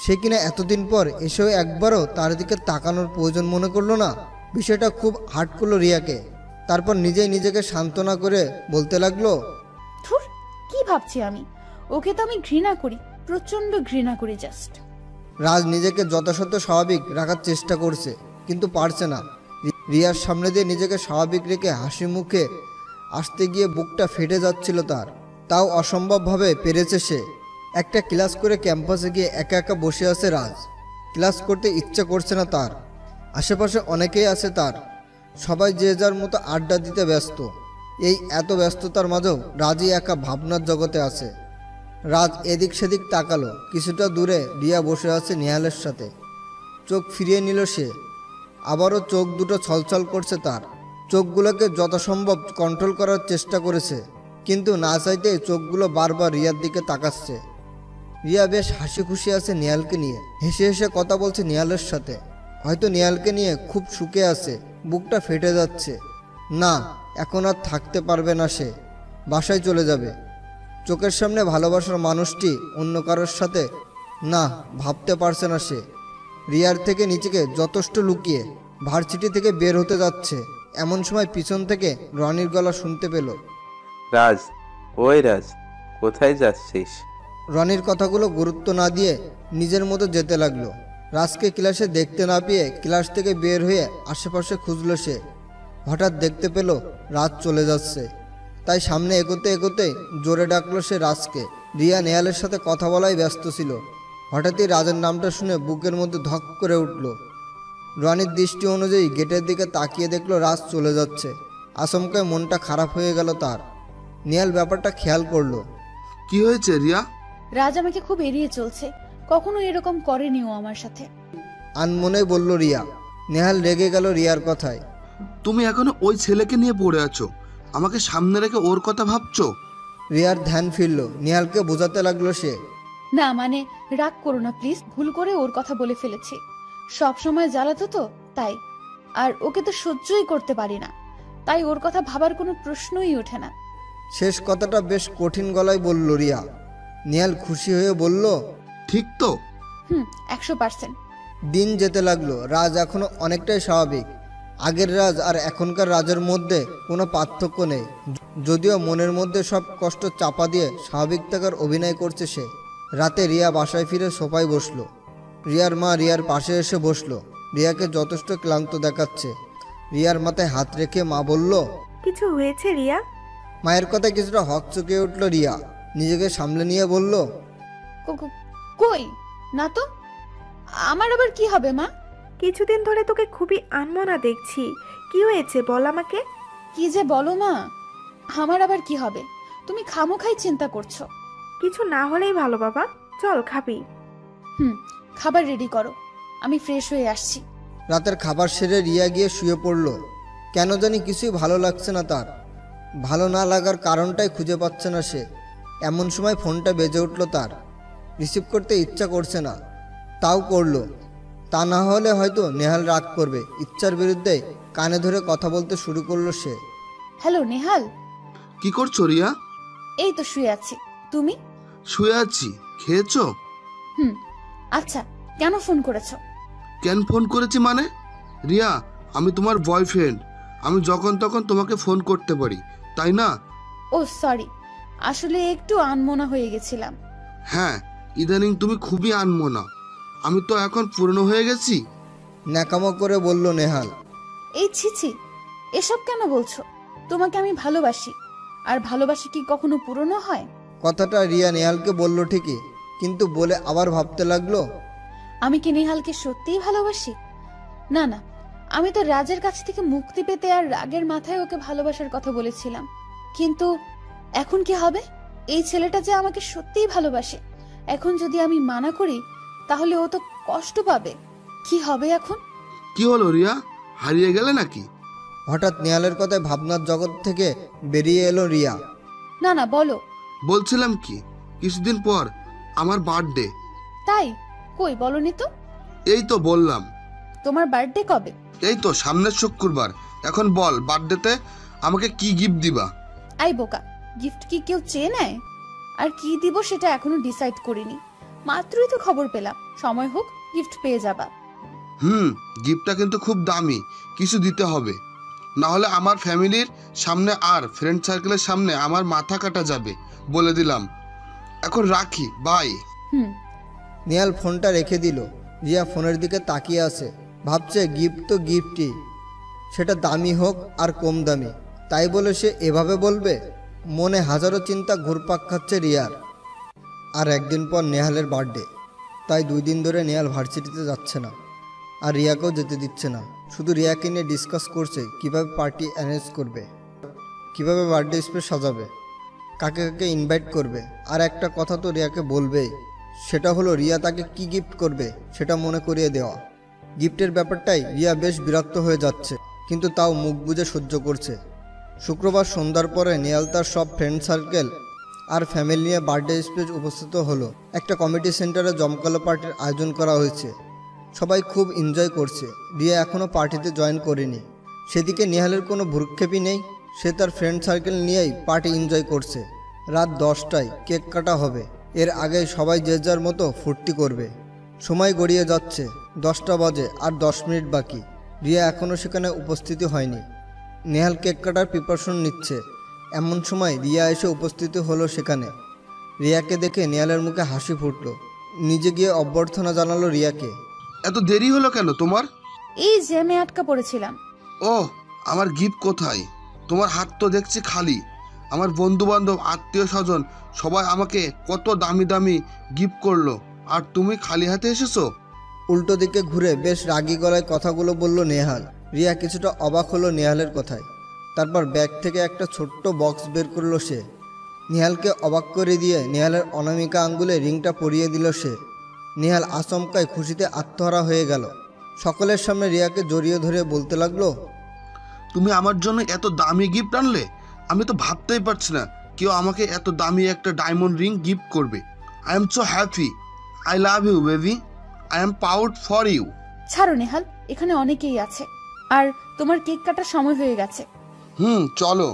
সে কিনা এতদিন পর এসেও একবারও তার দিকে তাকানোর প্রয়োজন মনে করলো না। বিষয়টা খুব হার্ট করলো রিয়াকে। তারপর নিজেই নিজেকে সান্ত্বনা করে বলতে লাগলো, ধুর, কি ভাবছি আমি? ওকে তো আমি ঘৃণা করি, প্রচন্ড ঘৃণা করি জাস্ট। রাজ নিজেকে যথাযথ স্বাভাবিক রাখার চেষ্টা করছে, কিন্তু পারছে না। রিয়ার সামনে দিয়ে নিজেকে স্বাভাবিক রেখে হাসি মুখে আসতে গিয়ে বুকটা ফেটে যাচ্ছিল তার। তাও অসম্ভবভাবে পেরেছে সে। একটা ক্লাস করে ক্যাম্পাসে গিয়ে একা একা বসে আছে রাজ। ক্লাস করতে ইচ্ছে করছে না তার। আশেপাশে অনেকেই আছে তার, সবাই যে যার মতো আড্ডা দিতে ব্যস্ত। এই এত ব্যস্ততার মাঝেও রাজই একা ভাবনার জগতে আছে। রাজ এদিক সেদিক তাকালো। কিছুটা দূরে রিয়া বসে আছে নেহালের সাথে। চোখ ফিরিয়ে নিল সে। আবারও চোখ দুটো ছলছল করছে তার। চোখগুলোকে যথাসম্ভব কন্ট্রোল করার চেষ্টা করেছে, কিন্তু না চাইতে চোখগুলো বারবার রিয়ার দিকে তাকাচ্ছে। রিয়া বেশ হাসি খুশি আছে নেহালকে নিয়ে, হেসে হেসে কথা বলছে নেহালের সাথে। হয়তো নেহালকে নিয়ে খুব সুখে আছে, বুকটা ফেটে যাচ্ছে। না, এখন আর থাকতে পারবে না সে, বাসায় চলে যাবে। চোখের সামনে ভালোবাসার মানুষটি অন্য কারোর সাথে, না, ভাবতে পারছে না সে। রিয়ার থেকে নিজেকে যথেষ্ট লুকিয়ে ভার্সিটি থেকে বের হতে যাচ্ছে, এমন সময় পিছন থেকে রনির গলা শুনতে পেল। রাজ, ওই রাজ, কোথায় যাচ্ছিস? রনির কথাগুলো গুরুত্ব না দিয়ে নিজের মতো যেতে লাগলো। রাজকে ক্লাসে দেখতে না পেয়ে ক্লাস থেকে বের হয়ে আশেপাশে খুঁজলো সে। হঠাৎ দেখতে পেল রাজ চলে যাচ্ছে, তাই সামনে এগোতে এগোতে জোরে ডাকলো সে রাজকে। রিয়া নেহালের সাথে কথা বলাই ব্যস্ত ছিল। হঠাৎই রাজের নামটা শুনে বুকের মধ্যে ধক করে উঠল। রনির দৃষ্টি অনুযায়ী গেটের দিকে তাকিয়ে দেখলো রাজ চলে যাচ্ছে। আচমকায় মনটা খারাপ হয়ে গেল তার। নেহাল ব্যাপারটা খেয়াল করলো। কি হয়েছে রিয়া? রাজ আমাকে খুব এড়িয়ে চলছে, কখনো এরকম করেনি ও আমার সাথে। আনমনে বলল রিয়া। নেহাল রেগে গেল রিয়ার কথায়। তুমি এখনো ওই ছেলেকে নিয়ে পড়ে আছো, আমাকে সামনে রেখে ওর কথা ভাবছো? রিয়ার ধ্যান ফিরল। নেহালকে বোঝাতে লাগলো সে। না মানে, রাগ করো না প্লিজ, ভুল করে ওর কথা বলে ফেলেছি। সব সময় জ্বালাতো তো তাই, আর ওকে তো সহ্যই করতে পারি না, তাই ওর কথা ভাবার কোনো প্রশ্নই ওঠে না। শেষ কথাটা বেশ কঠিন গলায় বলল রিয়া। নেহাল খুশি হয়ে বলল, ঠিক তো? 100%। দিন যেতে লাগলো। রাজ এখনো অনেকটাই স্বাভাবিক। আগের রাজ আর এখনকার রাজের মধ্যে কোনো পার্থক্য নেই, যদিও মনের মধ্যে সব কষ্ট চাপা দিয়ে স্বাভাবিক থাকার অভিনয় করছে সে। রাতে রিয়া বাসায় ফিরে সোফায় বসলো। রিয়ার মা রিয়ার পাশে এসে বসলো। রিয়াকে যথেষ্ট ক্লান্ত দেখাচ্ছে। রিয়ার মাথায় হাত রেখে মা বলল, কিছু হয়েছে রিয়া? মায়ের কথায় কিছুটা হকচকে উঠল রিয়া। নিজেকে সামলে নিয়ে বলল, কই না তো, আমার আবার কি হবে মা? কিছুদিন ধরে তোকে খুবই আনমনা দেখছি, কি হয়েছে বল আমাকে। কি যে বলো মা, আমার আবার কি হবে? তুমি খামোখাই চিন্তা করছো। কিছু না হলেই ভালো বাবা, চল খাবি। খাবার রেডি করো, আমি ফ্রেশ হয়ে আসছি। রাতের খাবার সেরে রিয়া গিয়ে শুয়ে পড়ল। কেন জানি কিছুই ভালো লাগছে না তার। ভালো না লাগার কারণটাই খুঁজে পাচ্ছে না সে। এমন সময় ফোনটা বেজে উঠল তার। রিসিভ করতে ইচ্ছা করছে না, তাও করলো। তা না হলে হয়তো নেহাল রাগ করবে। ইচ্ছার বিরুদ্ধে কানে ধরে কথা বলতে শুরু করলো সে। হ্যালো নেহাল। কি করছো রিয়া? এই তো শুয়ে আছি, তুমি? শুয়ে আছি। খেয়েছো? আচ্ছা, কেন ফোন করেছো? কেন ফোন করেছি মানে? রিয়া, আমি তোমার বয়ফ্রেন্ড, আমি যখন তখন তোমাকে ফোন করতে পারি, তাই না? ও সরি, আসলে একটু আনমনা হয়ে গেছিলাম। হ্যাঁ, ইদানিং তুমি খুবই আনমনা। আমি তো এখন পুরনো হয়ে গেছি। ন্যাকামো করে বলল নেহাল। এই ছিছি, এসব কেন বলছো? তোমাকে আমি ভালোবাসি, আর ভালোবাসি কি কখনো পুরনো হয়? কথাটা রিয়া নেহালকে বলল ঠিকই, কিন্তু বলে আবার ভাবতে লাগলো, আমি কি নেহালকে সত্যিই ভালোবাসি? না না, আমি তো রাজের কাছ থেকে মুক্তি পেতে আর রাগের মাথায় ওকে ভালোবাসার কথা বলেছিলাম। কিন্তু এখন কি হবে? এই ছেলেটা যে আমাকে সত্যিই ভালোবাসে, এখন যদি আমি মানা করি তাহলে ও তো কষ্ট পাবে। কি হবে এখন? কি হলো রিয়া, হারিয়ে গেলে নাকি? হঠাৎ নেহালের কথায় ভাবনার জগৎ থেকে বেরিয়ে এলো রিয়া। না না, বলো। বলছিলাম কি, কিছুদিন পর আমার বার্থডে। তাই? কই বলনি তো। এই তো বললাম। তোমার বার্থডে কবে? এই তো সামনের শুক্রবার। এখন বল, বার্থডেতে আমাকে কি গিফট দিবা? আই বোকা, গিফট কি কেউ চেয়ে নেয়? আর কি দিব সেটা এখনো ডিসাইড করিনি, মাত্রই তো খবর পেলাম। সময় হোক গিফট পেয়ে যাবা। গিফটটা কিন্তু খুব দামি, কিছু দিতে হবে, না হলে আমার ফ্যামিলির সামনে আর ফ্রেন্ড সার্কেলের সামনে আমার মাথা কাটা যাবে, বলে দিলাম। এখন রাখি, বাই। নেহাল ফোনটা রেখে দিল। রিয়া ফোনের দিকে তাকিয়ে আছে, ভাবছে গিফট তো গিফটই, সেটা দামি হোক আর কম দামি, তাই বলে সে এভাবে বলবে? মনে হাজারো চিন্তা ঘুরপাক খাচ্ছে রিয়ার। আর একদিন পর নেহালের বার্থডে, তাই 2 দিন ধরে নেহাল ভার্সিটিতে যাচ্ছে না, আর রিয়াকেও যেতে দিচ্ছে না। শুধু রিয়াকে নিয়ে ডিসকাস করছে কিভাবে পার্টি অ্যারেঞ্জ করবে, কিভাবে বার্থডে স্পেস সাজাবে, কাকে কাকে ইনভাইট করবে। আর একটা কথা তো রিয়াকে বলবেই, সেটা হলো রিয়া তাকে কি গিফট করবে সেটা মনে করিয়ে দেওয়া। গিফটের ব্যাপারটাই রিয়া বেশ বিরক্ত হয়ে যাচ্ছে। কিন্তু তাও মুখ বুজে সহ্য করছে। শুক্রবার সন্ধ্যার পরে নেহাল তার সব ফ্রেন্ড সার্কেল আর ফ্যামিলি নিয়ে বার্থডে স্পিচ উপস্থিত হলো। একটা কমিটি সেন্টারে জমকালো পার্টির আয়োজন করা হয়েছে, সবাই খুব এনজয় করছে। রিয়া এখনও পার্টিতে জয়েন করেনি। সেদিকে নেহালের কোনো ভ্রুক্ষেপই নেই, সে তার ফ্রেন্ড সার্কেল নিয়েই পার্টি এনজয় করছে। রাত 10টায় কেক কাটা হবে, এর আগে সবাই যে যার মতো ফুর্তি করবে। সময় গড়িয়ে যাচ্ছে, 10টা বাজে আর 10 মিনিট বাকি। রিয়া এখনও সেখানে উপস্থিতি হয়নি। নেহাল কেক কাটার প্রিপারেশন নিচ্ছে, এমন সময় রিয়া এসে উপস্থিত হলো সেখানে। রিয়াকে দেখে নেহালের মুখে হাসি ফুটলো, নিজে গিয়ে অভ্যর্থনা জানালো রিয়াকে। এত দেরি হলো কেন তোমার? এই জ্যামে আটকা পড়েছিলাম। ও, আমার গিফট কোথায়? তোমার হাত তো দেখছি খালি। আমার বন্ধু বান্ধব, আত্মীয় স্বজন সবাই আমাকে কত দামি দামি গিফট করলো, আর তুমি খালি হাতে এসেছো? উল্টো দিকে ঘুরে বেশ রাগী গলায় কথাগুলো বলল নেহাল। রিয়া কিছুটা অবাক হলো নেহালের কথায়। তারপর ব্যাগ থেকে একটা ছোট্ট বক্স বের করলো সে। নেহালকে অবাক করে দিয়ে নেহালের অনামিকা আঙ্গুলে রিংটা পরিয়ে দিল সে। নেহাল আচমকায় খুশিতে আত্মহারা হয়ে গেল। সকলের সামনে রিয়াকে জড়িয়ে ধরে বলতে লাগলো, তুমি আমার জন্য এত দামি গিফট আনলে? আমি তো ভাবতেই পারছি না কেউ আমাকে এত দামি একটা ডায়মন্ড রিং গিফট করবে। I am so happy. I love you baby. I am proud for you. ছাড়ো নেহাল, এখানে অনেকেই আছে, আর তোমার কেক কাটার সময় হয়ে গেছে। চলো।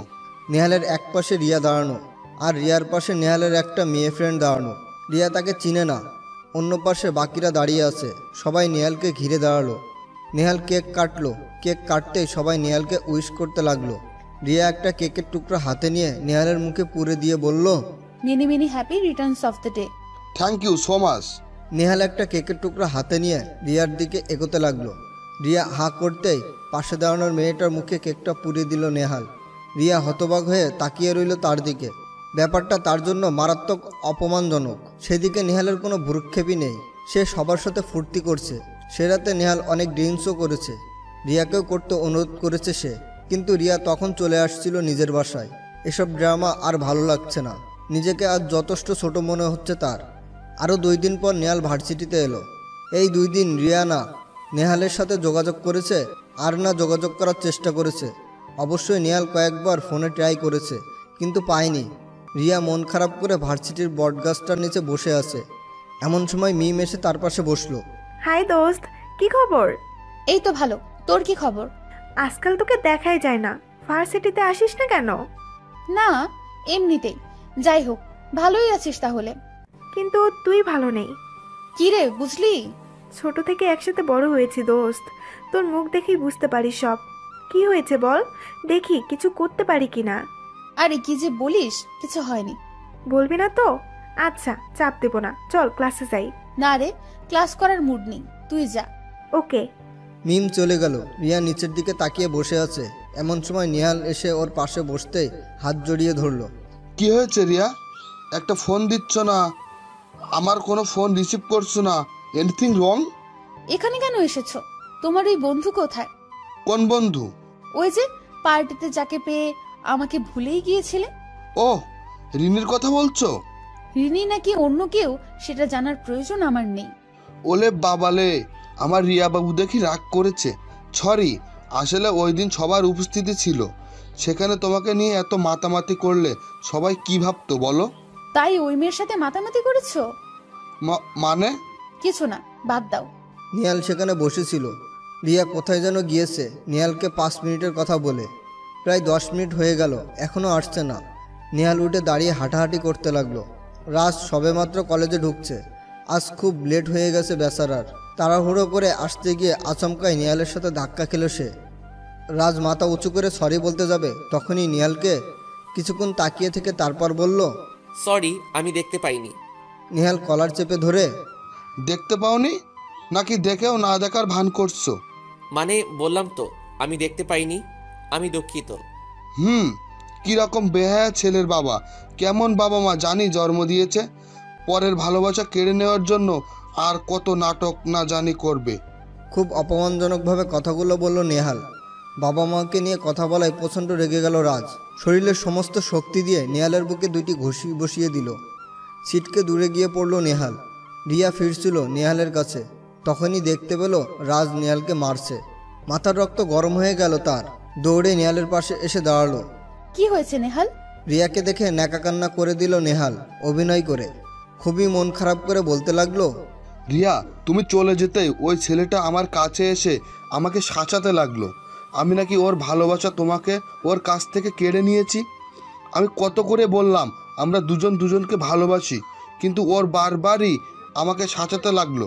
নেহালের এক পাশে রিয়া দাঁড়ানো, আর রিয়ার পাশে নেহালের একটা মেয়ে ফ্রেন্ড দাঁড়ানো। রিয়া তাকে চিনে না। অন্য পাশে বাকিরা দাঁড়িয়ে আছে, সবাই নেহালকে ঘিরে দাঁড়ালো। নেহাল কেক কাটলো, কেক কাটতেই সবাই নেহালকে উইশ করতে লাগলো। রিয়া একটা কেকের টুকরো হাতে নিয়ে নেহালের মুখে পুরে দিয়ে বলল, many many happy returns of the day. Thank you so much. Nehal একটা কেকের টুকরো হাতে নিয়ে রিয়ার দিকে এগোতে লাগলো। রিয়া হাঁ করতেই পাশে দাঁড়ানোর মেয়েটার মুখে কেকটা পুড়িয়ে দিল নেহাল। রিয়া হতবাক হয়ে তাকিয়ে রইল তার দিকে। ব্যাপারটা তার জন্য মারাত্মক অপমানজনক। সেদিকে নেহালের কোনো ভ্রুক্ষেপই নেই, সে সবার সাথে ফুর্তি করছে। সে রাতে নেহাল অনেক ড্রিঙ্কসও করেছে, রিয়াকেও করতে অনুরোধ করেছে সে, কিন্তু রিয়া তখন চলে আসছিল নিজের বাসায়। এসব ড্রামা আর ভালো লাগছে না, নিজেকে আজ যথেষ্ট ছোট মনে হচ্ছে তার। আরও 2 দিন পর নেহাল ভার্সিটিতে এলো। এই 2 দিন রিয়া না নেহালের সাথে যোগাযোগ করেছে, আর না যোগাযোগ করার চেষ্টা করেছে। অবশ্যই নেহাল কয়েকবার ফোনে ট্রাই করেছে, কিন্তু পায়নি। রিয়া মন খারাপ করে ভার্সিটির বটগাছটার নিচে বসে আছে। এমন সময় মিম এসে তার পাশে বসলো। হাই দোস্ত, কি খবর? এই তো ভালো, তোর কি খবর? আজকাল তোকে দেখাই যায় না, ভার্সিটিতে আসিস না কেন? না, এমনিতেই। যাই হোক, ভালোই আছিস তাহলে? কিন্তু তুই ভালো নেই। কি রে, বুঝলি? ছোট থেকে একসাথে বড় হয়েছি দোস্ত, তোর মুখ দেখেই বুঝতে পারি সব। কি হয়েছে বল, দেখি কিছু করতে পারি কিনা। আরে কি যে বলিস, কিছু হয়নি। বলবি না তো? আচ্ছা, চাপ দেব না, চল ক্লাসে যাই। না রে, ক্লাস করার মুড নেই, তুই যা। ওকে। মিম চলে গেল। রিয়া নিচের দিকে তাকিয়ে বসে আছে। এমন সময় নেহাল এসে ওর পাশে বসতে হাত জড়িয়ে ধরলো। কি হয়েছে রিয়া? একটা ফোন দিচ্ছ না, আমার কোনো ফোন রিসিভ করছো না। Anything wrong? এখানে কেন এসেছো? তোমার ওই বন্ধু কোথায়? কোন বন্ধু? ওই যে পার্টিতে যাকে পেয়ে আমাকে ভুলেই গিয়েছিলে। ও, রিনির কথা বলছো? রিনি নাকি অন্য কেউ সেটা জানার প্রয়োজন আমার নেই। ওলে বাবালে, আমার রিয়া বাবু দেখি রাগ করেছে। সরি, আসলে ওই দিন সবার উপস্থিতি ছিল, সেখানে তোমাকে নিয়ে এত মাতামাতি করলে সবাই কি ভাবতো বলো? তাই ওই মেয়ের সাথে মাতামাতি করেছো? মানে? কিছু না, বাদ দাও। নেহাল সেখানে বসেছিল। রিয়া কোথায় যেন গিয়েছে নেহালকে 5 মিনিটের কথা বলে। প্রায় 10 মিনিট হয়ে গেল, এখনও আসছে না। নেহাল উঠে দাঁড়িয়ে হাঁটাহাঁটি করতে লাগলো। রাজ সবেমাত্র কলেজে ঢুকছে, আজ খুব লেট হয়ে গেছে বেচারার। তাড়াহুড়ো করে আসতে গিয়ে আচমকায় নেহালের সাথে ধাক্কা খেল সে। রাজ মাথা উঁচু করে সরি বলতে যাবে, তখনই নেহালকে কিছুক্ষণ তাকিয়ে থেকে তারপর বলল, সরি, আমি দেখতে পাইনি। নেহাল কলার চেপে ধরে, দেখতে পাওনি নাকি দেখেও না দেখার ভান করছো? মানে বললাম তো আমি দেখতে পাইনি, আমি দুঃখিত। কিরকম বেহায়া ছেলের বাবা, কেমন বাবা মা জানি জন্ম দিয়েছে। পরের ভালোবাসা কেড়ে নেওয়ার জন্য আর কত নাটক না জানি করবে। খুব অপমানজনকভাবে কথাগুলো বলল নেহাল। বাবা মাকে নিয়ে কথা বলায় প্রচণ্ড রেগে গেল রাজ। শরীরের সমস্ত শক্তি দিয়ে নেহালের বুকে 2টি ঘুষি বসিয়ে দিল। ছিটকে দূরে গিয়ে পড়ল নেহাল। রিয়া ফিরছিল নেহালের কাছে, তখনই দেখতে পেল রাজ নেহালকে মারছে। মাথার রক্ত গরম হয়ে গেল তার। দৌড়ে নেহালের পাশে এসে দাঁড়ালো। কি হয়েছে নেহাল? রিয়াকে দেখে ন্যাকা কান্না করে দিল নেহাল অভিনয় করে। খুবই মন খারাপ করে বলতে লাগলো, রিয়া, তুমি চলে যেতেই ওই ছেলেটা আমার কাছে এসে আমাকে সাঁচাতে লাগলো আমি নাকি ওর ভালোবাসা তোমাকে ওর কাছ থেকে কেড়ে নিয়েছি। আমি কত করে বললাম আমরা দুজন দুজনকে ভালোবাসি, কিন্তু ওর বারবারই আমাকে সাঁচাতে লাগলো,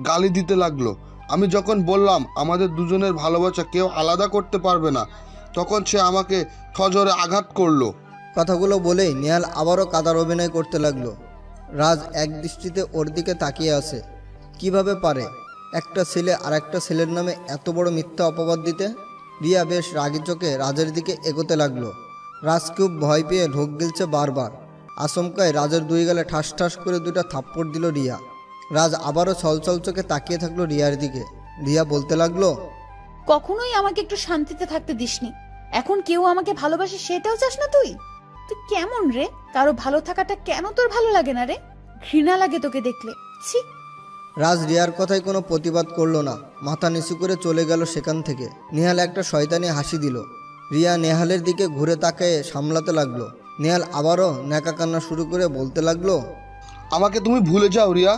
গালি দিতে লাগলো। আমি যখন বললাম আমাদের দুজনের ভালোবাসা কেউ আলাদা করতে পারবে না, তখন সে আমাকে সজোরে আঘাত করলো। কথাগুলো বলেই নেহাল আবারও কাদার অভিনয় করতে লাগলো। রাজ এক দৃষ্টিতে ওর দিকে তাকিয়ে আছে। কিভাবে পারে একটা ছেলে আর একটা ছেলের নামে এত বড় মিথ্যা অপবাদ দিতে? রিয়া বেশ রাগি চোখে রাজের দিকে এগোতে লাগলো। রাজ খুব ভয় পেয়ে ঢোক গিলছে বারবার। আচমকায় রাজের দুই গালে ঠাস ঠাস করে দুইটা থাপ্পড় দিল রিয়া। রাজ আবারও ছলছল চোখে তাকিয়ে থাকলো রিয়ার দিকে। রিয়া বলতে লাগলো, কখনোই আমাকে একটু শান্তিতে থাকতে দিসনি, এখন কেউ আমাকে ভালোবাসে সেটাও চাস না তুই? তুই কেমন রে? কারো ভালো থাকাটা কেন তোর ভালো লাগে না রে? ঘৃণা লাগে তোকে দেখলে, ছি। রাজ রিয়ার কথায় কোনো প্রতিবাদ করলো না, মাথা নিচু করে চলে গেল সেখান থেকে। নেহাল একটা শয়তানি হাসি দিল। রিয়া নেহালের দিকে ঘুরে তাকায়ে সামলাতে লাগলো। নেহাল আবারও ন্যাকা কান্না শুরু করে বলতে লাগলো, আমাকে তুমি ভুলে যাও রিয়া,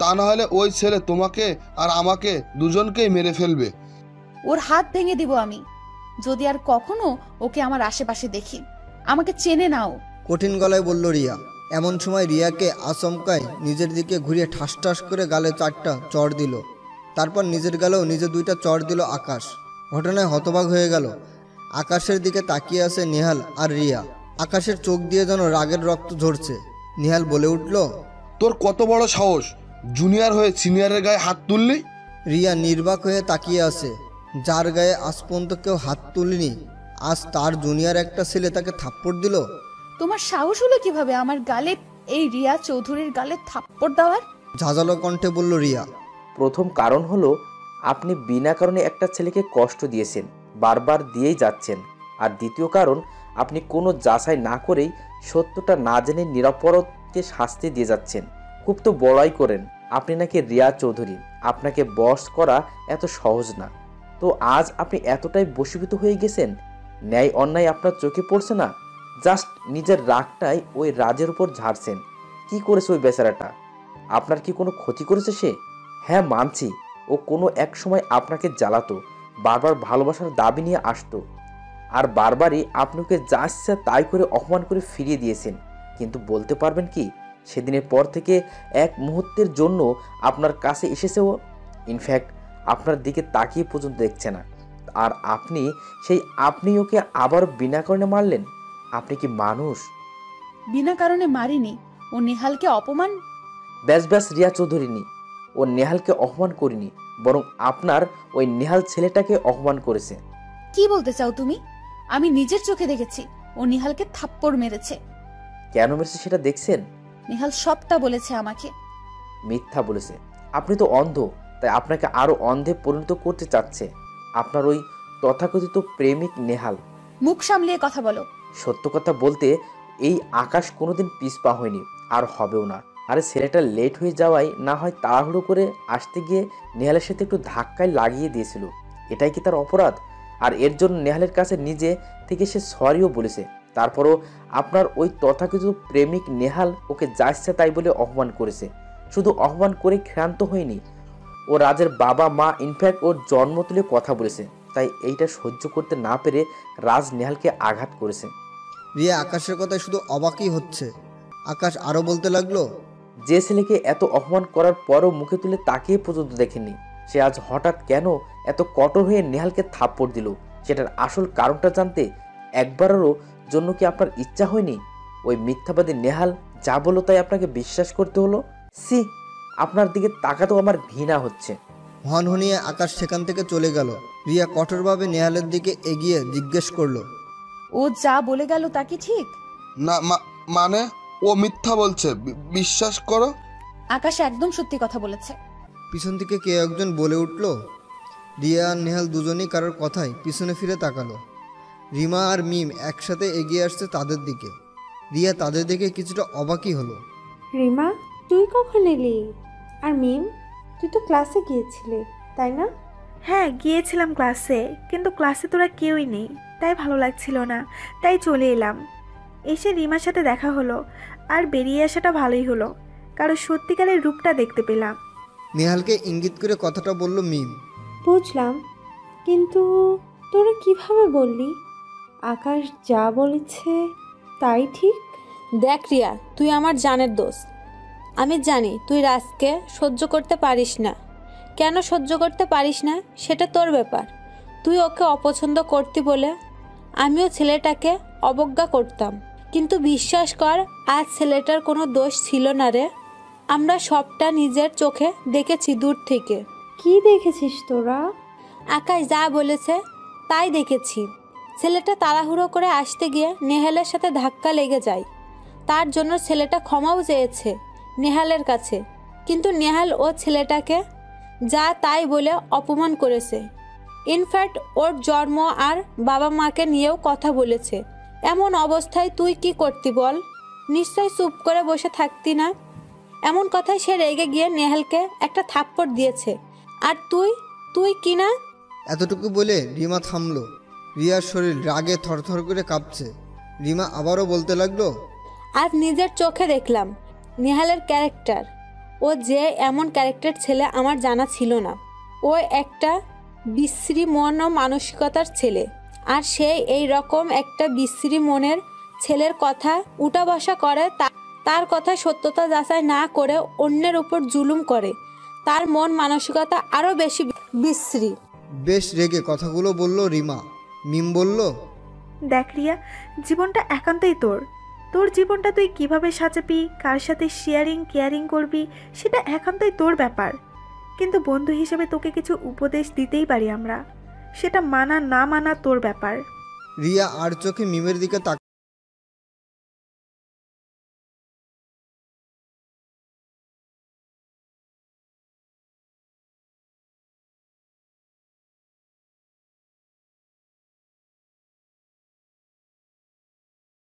তা না হলে ওই ছেলে তোমাকে আর আমাকে দুজনকেই মেরে ফেলবে। ওর হাত ভেঙে দিব আমি যদি আর কখনো ওকে আমার আশেপাশে দেখি। আমাকে চেনে নাও। কঠিন গলায় বলল রিয়া। এমন সময় রিয়াকে আচমকায় নিজের দিকে ঘুরিয়ে ঠাস ঠাস করে গালে 4টা চড় দিল। তারপর নিজের গালেও নিজে 2টা চড় দিল আকাশ। ঘটনায় হতবাক হয়ে গেল। আকাশের দিকে তাকিয়ে আছে নেহাল আর রিয়া। আকাশের চোখ দিয়ে যেন রাগের রক্ত ঝরছে। নেহাল বলে উঠল, তোর কত বড় সাহস, জুনিয়র হয়ে সিনিয়রের গায়ে হাত তুললি? রিয়া নির্বাক হয়ে তাকিয়ে আছে। যার গায়ে আজ পর্যন্ত কেউ হাত তুলেনি, আজ তার জুনিয়র একটা ছেলে তাকে থাপ্পড় দিল। তোমার সাহস হলো কিভাবে আমার গালে, এই রিয়া চৌধুরীর গালে থাপ্পড় দেওয়ার? ঝাঁঝালো কণ্ঠে বলল রিয়া। প্রথম কারণ হলো আপনি বিনা কারণে একটা ছেলেকে কষ্ট দিয়েছেন, বারবার দিয়েই যাচ্ছেন। আর দ্বিতীয় কারণ, আপনি কোনো যাচাই না করেই সত্যটা না জেনে নিরপরাধকে শাস্তি দিয়ে যাচ্ছেন। খুব তো বড়াই করেন আপনি নাকি রিয়া চৌধুরী, আপনাকে বশ করা এত সহজ না। তো আজ আপনি এতটাই বশীভূত হয়ে গেছেন, ন্যায় অন্যায় আপনার চোখে পড়ছে না, জাস্ট নিজের রাগটাই ওই রাজের উপর ঝাড়ছেন। কি করেছে ওই বেচারাটা? আপনার কি কোনো ক্ষতি করেছে সে? হ্যাঁ মানছি, ও কোনো এক সময় আপনাকে জ্বালাতো, বারবার ভালোবাসার দাবি নিয়ে আসতো, আর বারবারই আপনি ওকে যা ইচ্ছা তাই করে অপমান করে ফিরিয়ে দিয়েছেন। কিন্তু বলতে পারবেন কি সেদিনের পর থেকে এক মুহূর্তের জন্য আপনার কাছে এসেছে ও? ইনফ্যাক্ট আপনার দিকে তাকিয়ে পর্যন্ত দেখছে না। আর আপনি ওকে আবার বিনা কারণে মারলেন? আপনি কি মানুষ? বিনা কারণে মারিনি, ও নেহালকে অপমান। ব্যাস রিয়া চৌধুরী, ও নেহালকে অপমান করিনি, বরং আপনার ওই নেহাল ছেলেটাকে অপমান করেছে। কি বলতে চাও তুমি? আমি নিজের চোখে দেখেছি ও নেহালকে থাপ্পড় মেরেছে। কেন মেরেছে সেটা দেখছেন? নেহাল সবটা বলেছে আমাকে। মিথ্যা বলেছে। আপনি তো অন্ধ, তাই আপনাকে আরো অন্ধে পরিণত করতে চাচ্ছে আপনার ওই তথাকথিত প্রেমিক নেহাল। মুখ সামলিয়ে কথা বলো। সত্য কথা বলতে এই আকাশ কোনোদিন পিছপা হয়নি, আর হবেও না। আরে ছেলেটা লেট হয়ে যাওয়ায় না হয় তাড়াহুড়ো করে আসতে গিয়ে নেহালের সাথে একটু ধাক্কায় লাগিয়ে দিয়েছিল, এটাই কি তার অপরাধ? আর এর জন্য নেহালের কাছে নিজে থেকে সে সরিও বলেছে। তারপরও আপনার ওই তথাকথিত প্রেমিক নেহাল ওকে যা ইচ্ছা তাই বলে অপমান করেছে। শুধু অপমান করে ক্ষান্ত হয়নি, ও রাজের বাবা মা ইনফ্যাক্ট ওর জন্ম তুলে কথা বলেছে। তাই এইটা সহ্য করতে না পেরে রাজ নেহালকে আঘাত করেছে। রিয়া আকাশের কথায় শুধু অবাকই হচ্ছে। আকাশ আরও বলতে লাগলো, যে ছেলেকে এত অপমান করার পরও মুখে তুলে তাকিয়ে পর্যন্ত দেখেনি, সে আজ হঠাৎ কেন এত কঠোর হয়ে নেহালকে থাপ্পড় দিল, সেটার আসল কারণটা জানতে একবারেরও জন্য কি আপনার ইচ্ছা হয়নি? ওই মিথ্যাবাদী নেহাল যা বললো তাই আপনাকে বিশ্বাস করতে হলো? সি, আপনার দিকে তাকাতেও আমার ঘৃণা হচ্ছে। হনহনিয়ে আকাশ সেখান থেকে চলে গেল। রিয়া কঠোরভাবে নেহালের দিকে এগিয়ে জিজ্ঞেস করলো, ও যা বলে গেল তা কি ঠিক? না মানে ও মিথ্যা বলছে, বিশ্বাস করো। আকাশ একদম সত্যি কথা বলেছে। পিছন থেকে কে একজন বলে উঠল। রিয়া আর নেহাল দুজনেই কারোর কথায় পিছনে ফিরে তাকালো। রিমা আর মিম একসাথে এগিয়ে আসছে তাদের দিকে। রিয়া তাদের দেখে কিছুটা অবাকই হলো। রিমা, তুই কখন এলি? আর মিম, তুই তো ক্লাসে গিয়েছিলি তাই না? হ্যাঁ গিয়েছিলাম ক্লাসে, কিন্তু ক্লাসে তোরা কেউই নেই, তাই ভালো লাগছিল না, তাই চলে এলাম। এসে রিমার সাথে দেখা হলো, আর বেরিয়ে আসাটা ভালোই হলো, কারণ সত্যিকারের রূপটা দেখতে পেলাম। নেহালকে ইঙ্গিত করে কথাটা বলল মিম। বুঝলাম, কিন্তু তোরা কিভাবে বললি আকাশ যা বলেছে তাই ঠিক? দেখ রিয়া, তুই আমার জানের দোস্ত। আমি জানি তুই রাজকে সহ্য করতে পারিস না। কেন সহ্য করতে পারিস না সেটা তোর ব্যাপার। তুই ওকে অপছন্দ করতি বলে আমিও ছেলেটাকে অবজ্ঞা করতাম, কিন্তু বিশ্বাস কর আজ ছেলেটার কোনো দোষ ছিল না রে। আমরা সবটা নিজের চোখে দেখেছি দূর থেকে। কি দেখেছিস তোরা? আকাশ যা বলেছে তাই দেখেছি। ছেলেটা তাড়াহুড়ো করে আসতে গিয়ে নেহালের সাথে ধাক্কা লেগে যায়। তার জন্য ছেলেটা ক্ষমাও চেয়েছে নেহালের কাছে, কিন্তু নেহাল ও ছেলেটাকে যা তাই বলে অপমান করেছে। ইনফ্যাক্ট ওর জন্ম আর বাবা মাকে নিয়েও কথা বলেছে। এমন অবস্থায় তুই কি করতি বল? নিশ্চয় চুপ করে বসে থাকতি না। এমন কথায় সে রেগে গিয়ে নেহালকে একটা থাপ্পড় দিয়েছে, আর তুই কি না? এতটুকু বলে রিমা থামলো। রিয়ার শরীর রাগে থরথর করে কাঁপছে। রিমা আবারও বলতে লাগলো, আজ নিজের চোখে দেখলাম নেহালের ক্যারেক্টার। ও যে এমন ক্যারেক্টার ছেলে আমার জানা ছিল না। ও একটা বিশ্রী মন ও মানসিকতার ছেলে, আর সে এই রকম একটা বিশ্রী মনের ছেলের কথা উঠা বসা করে, তার কথা সত্যতা যাচাই না করে অন্যের উপর জুলুম করে। তার মন মানসিকতা আরও বেশি বিশ্রী। বেশ রেগে কথাগুলো বলল রিমা। মিম বলল, দেখ রিয়া, জীবনটা একান্তই তোর। তোর জীবনটা তুই কিভাবে সাজাবি, কার সাথে শেয়ারিং কেয়ারিং করবি, সেটা একান্তই তোর ব্যাপার। কিন্তু বন্ধু হিসেবে তোকে কিছু উপদেশ দিতেই পারি আমরা, সেটা মানা না মানা তোর ব্যাপার। রিয়া আর চোখে মিমের দিকে তাক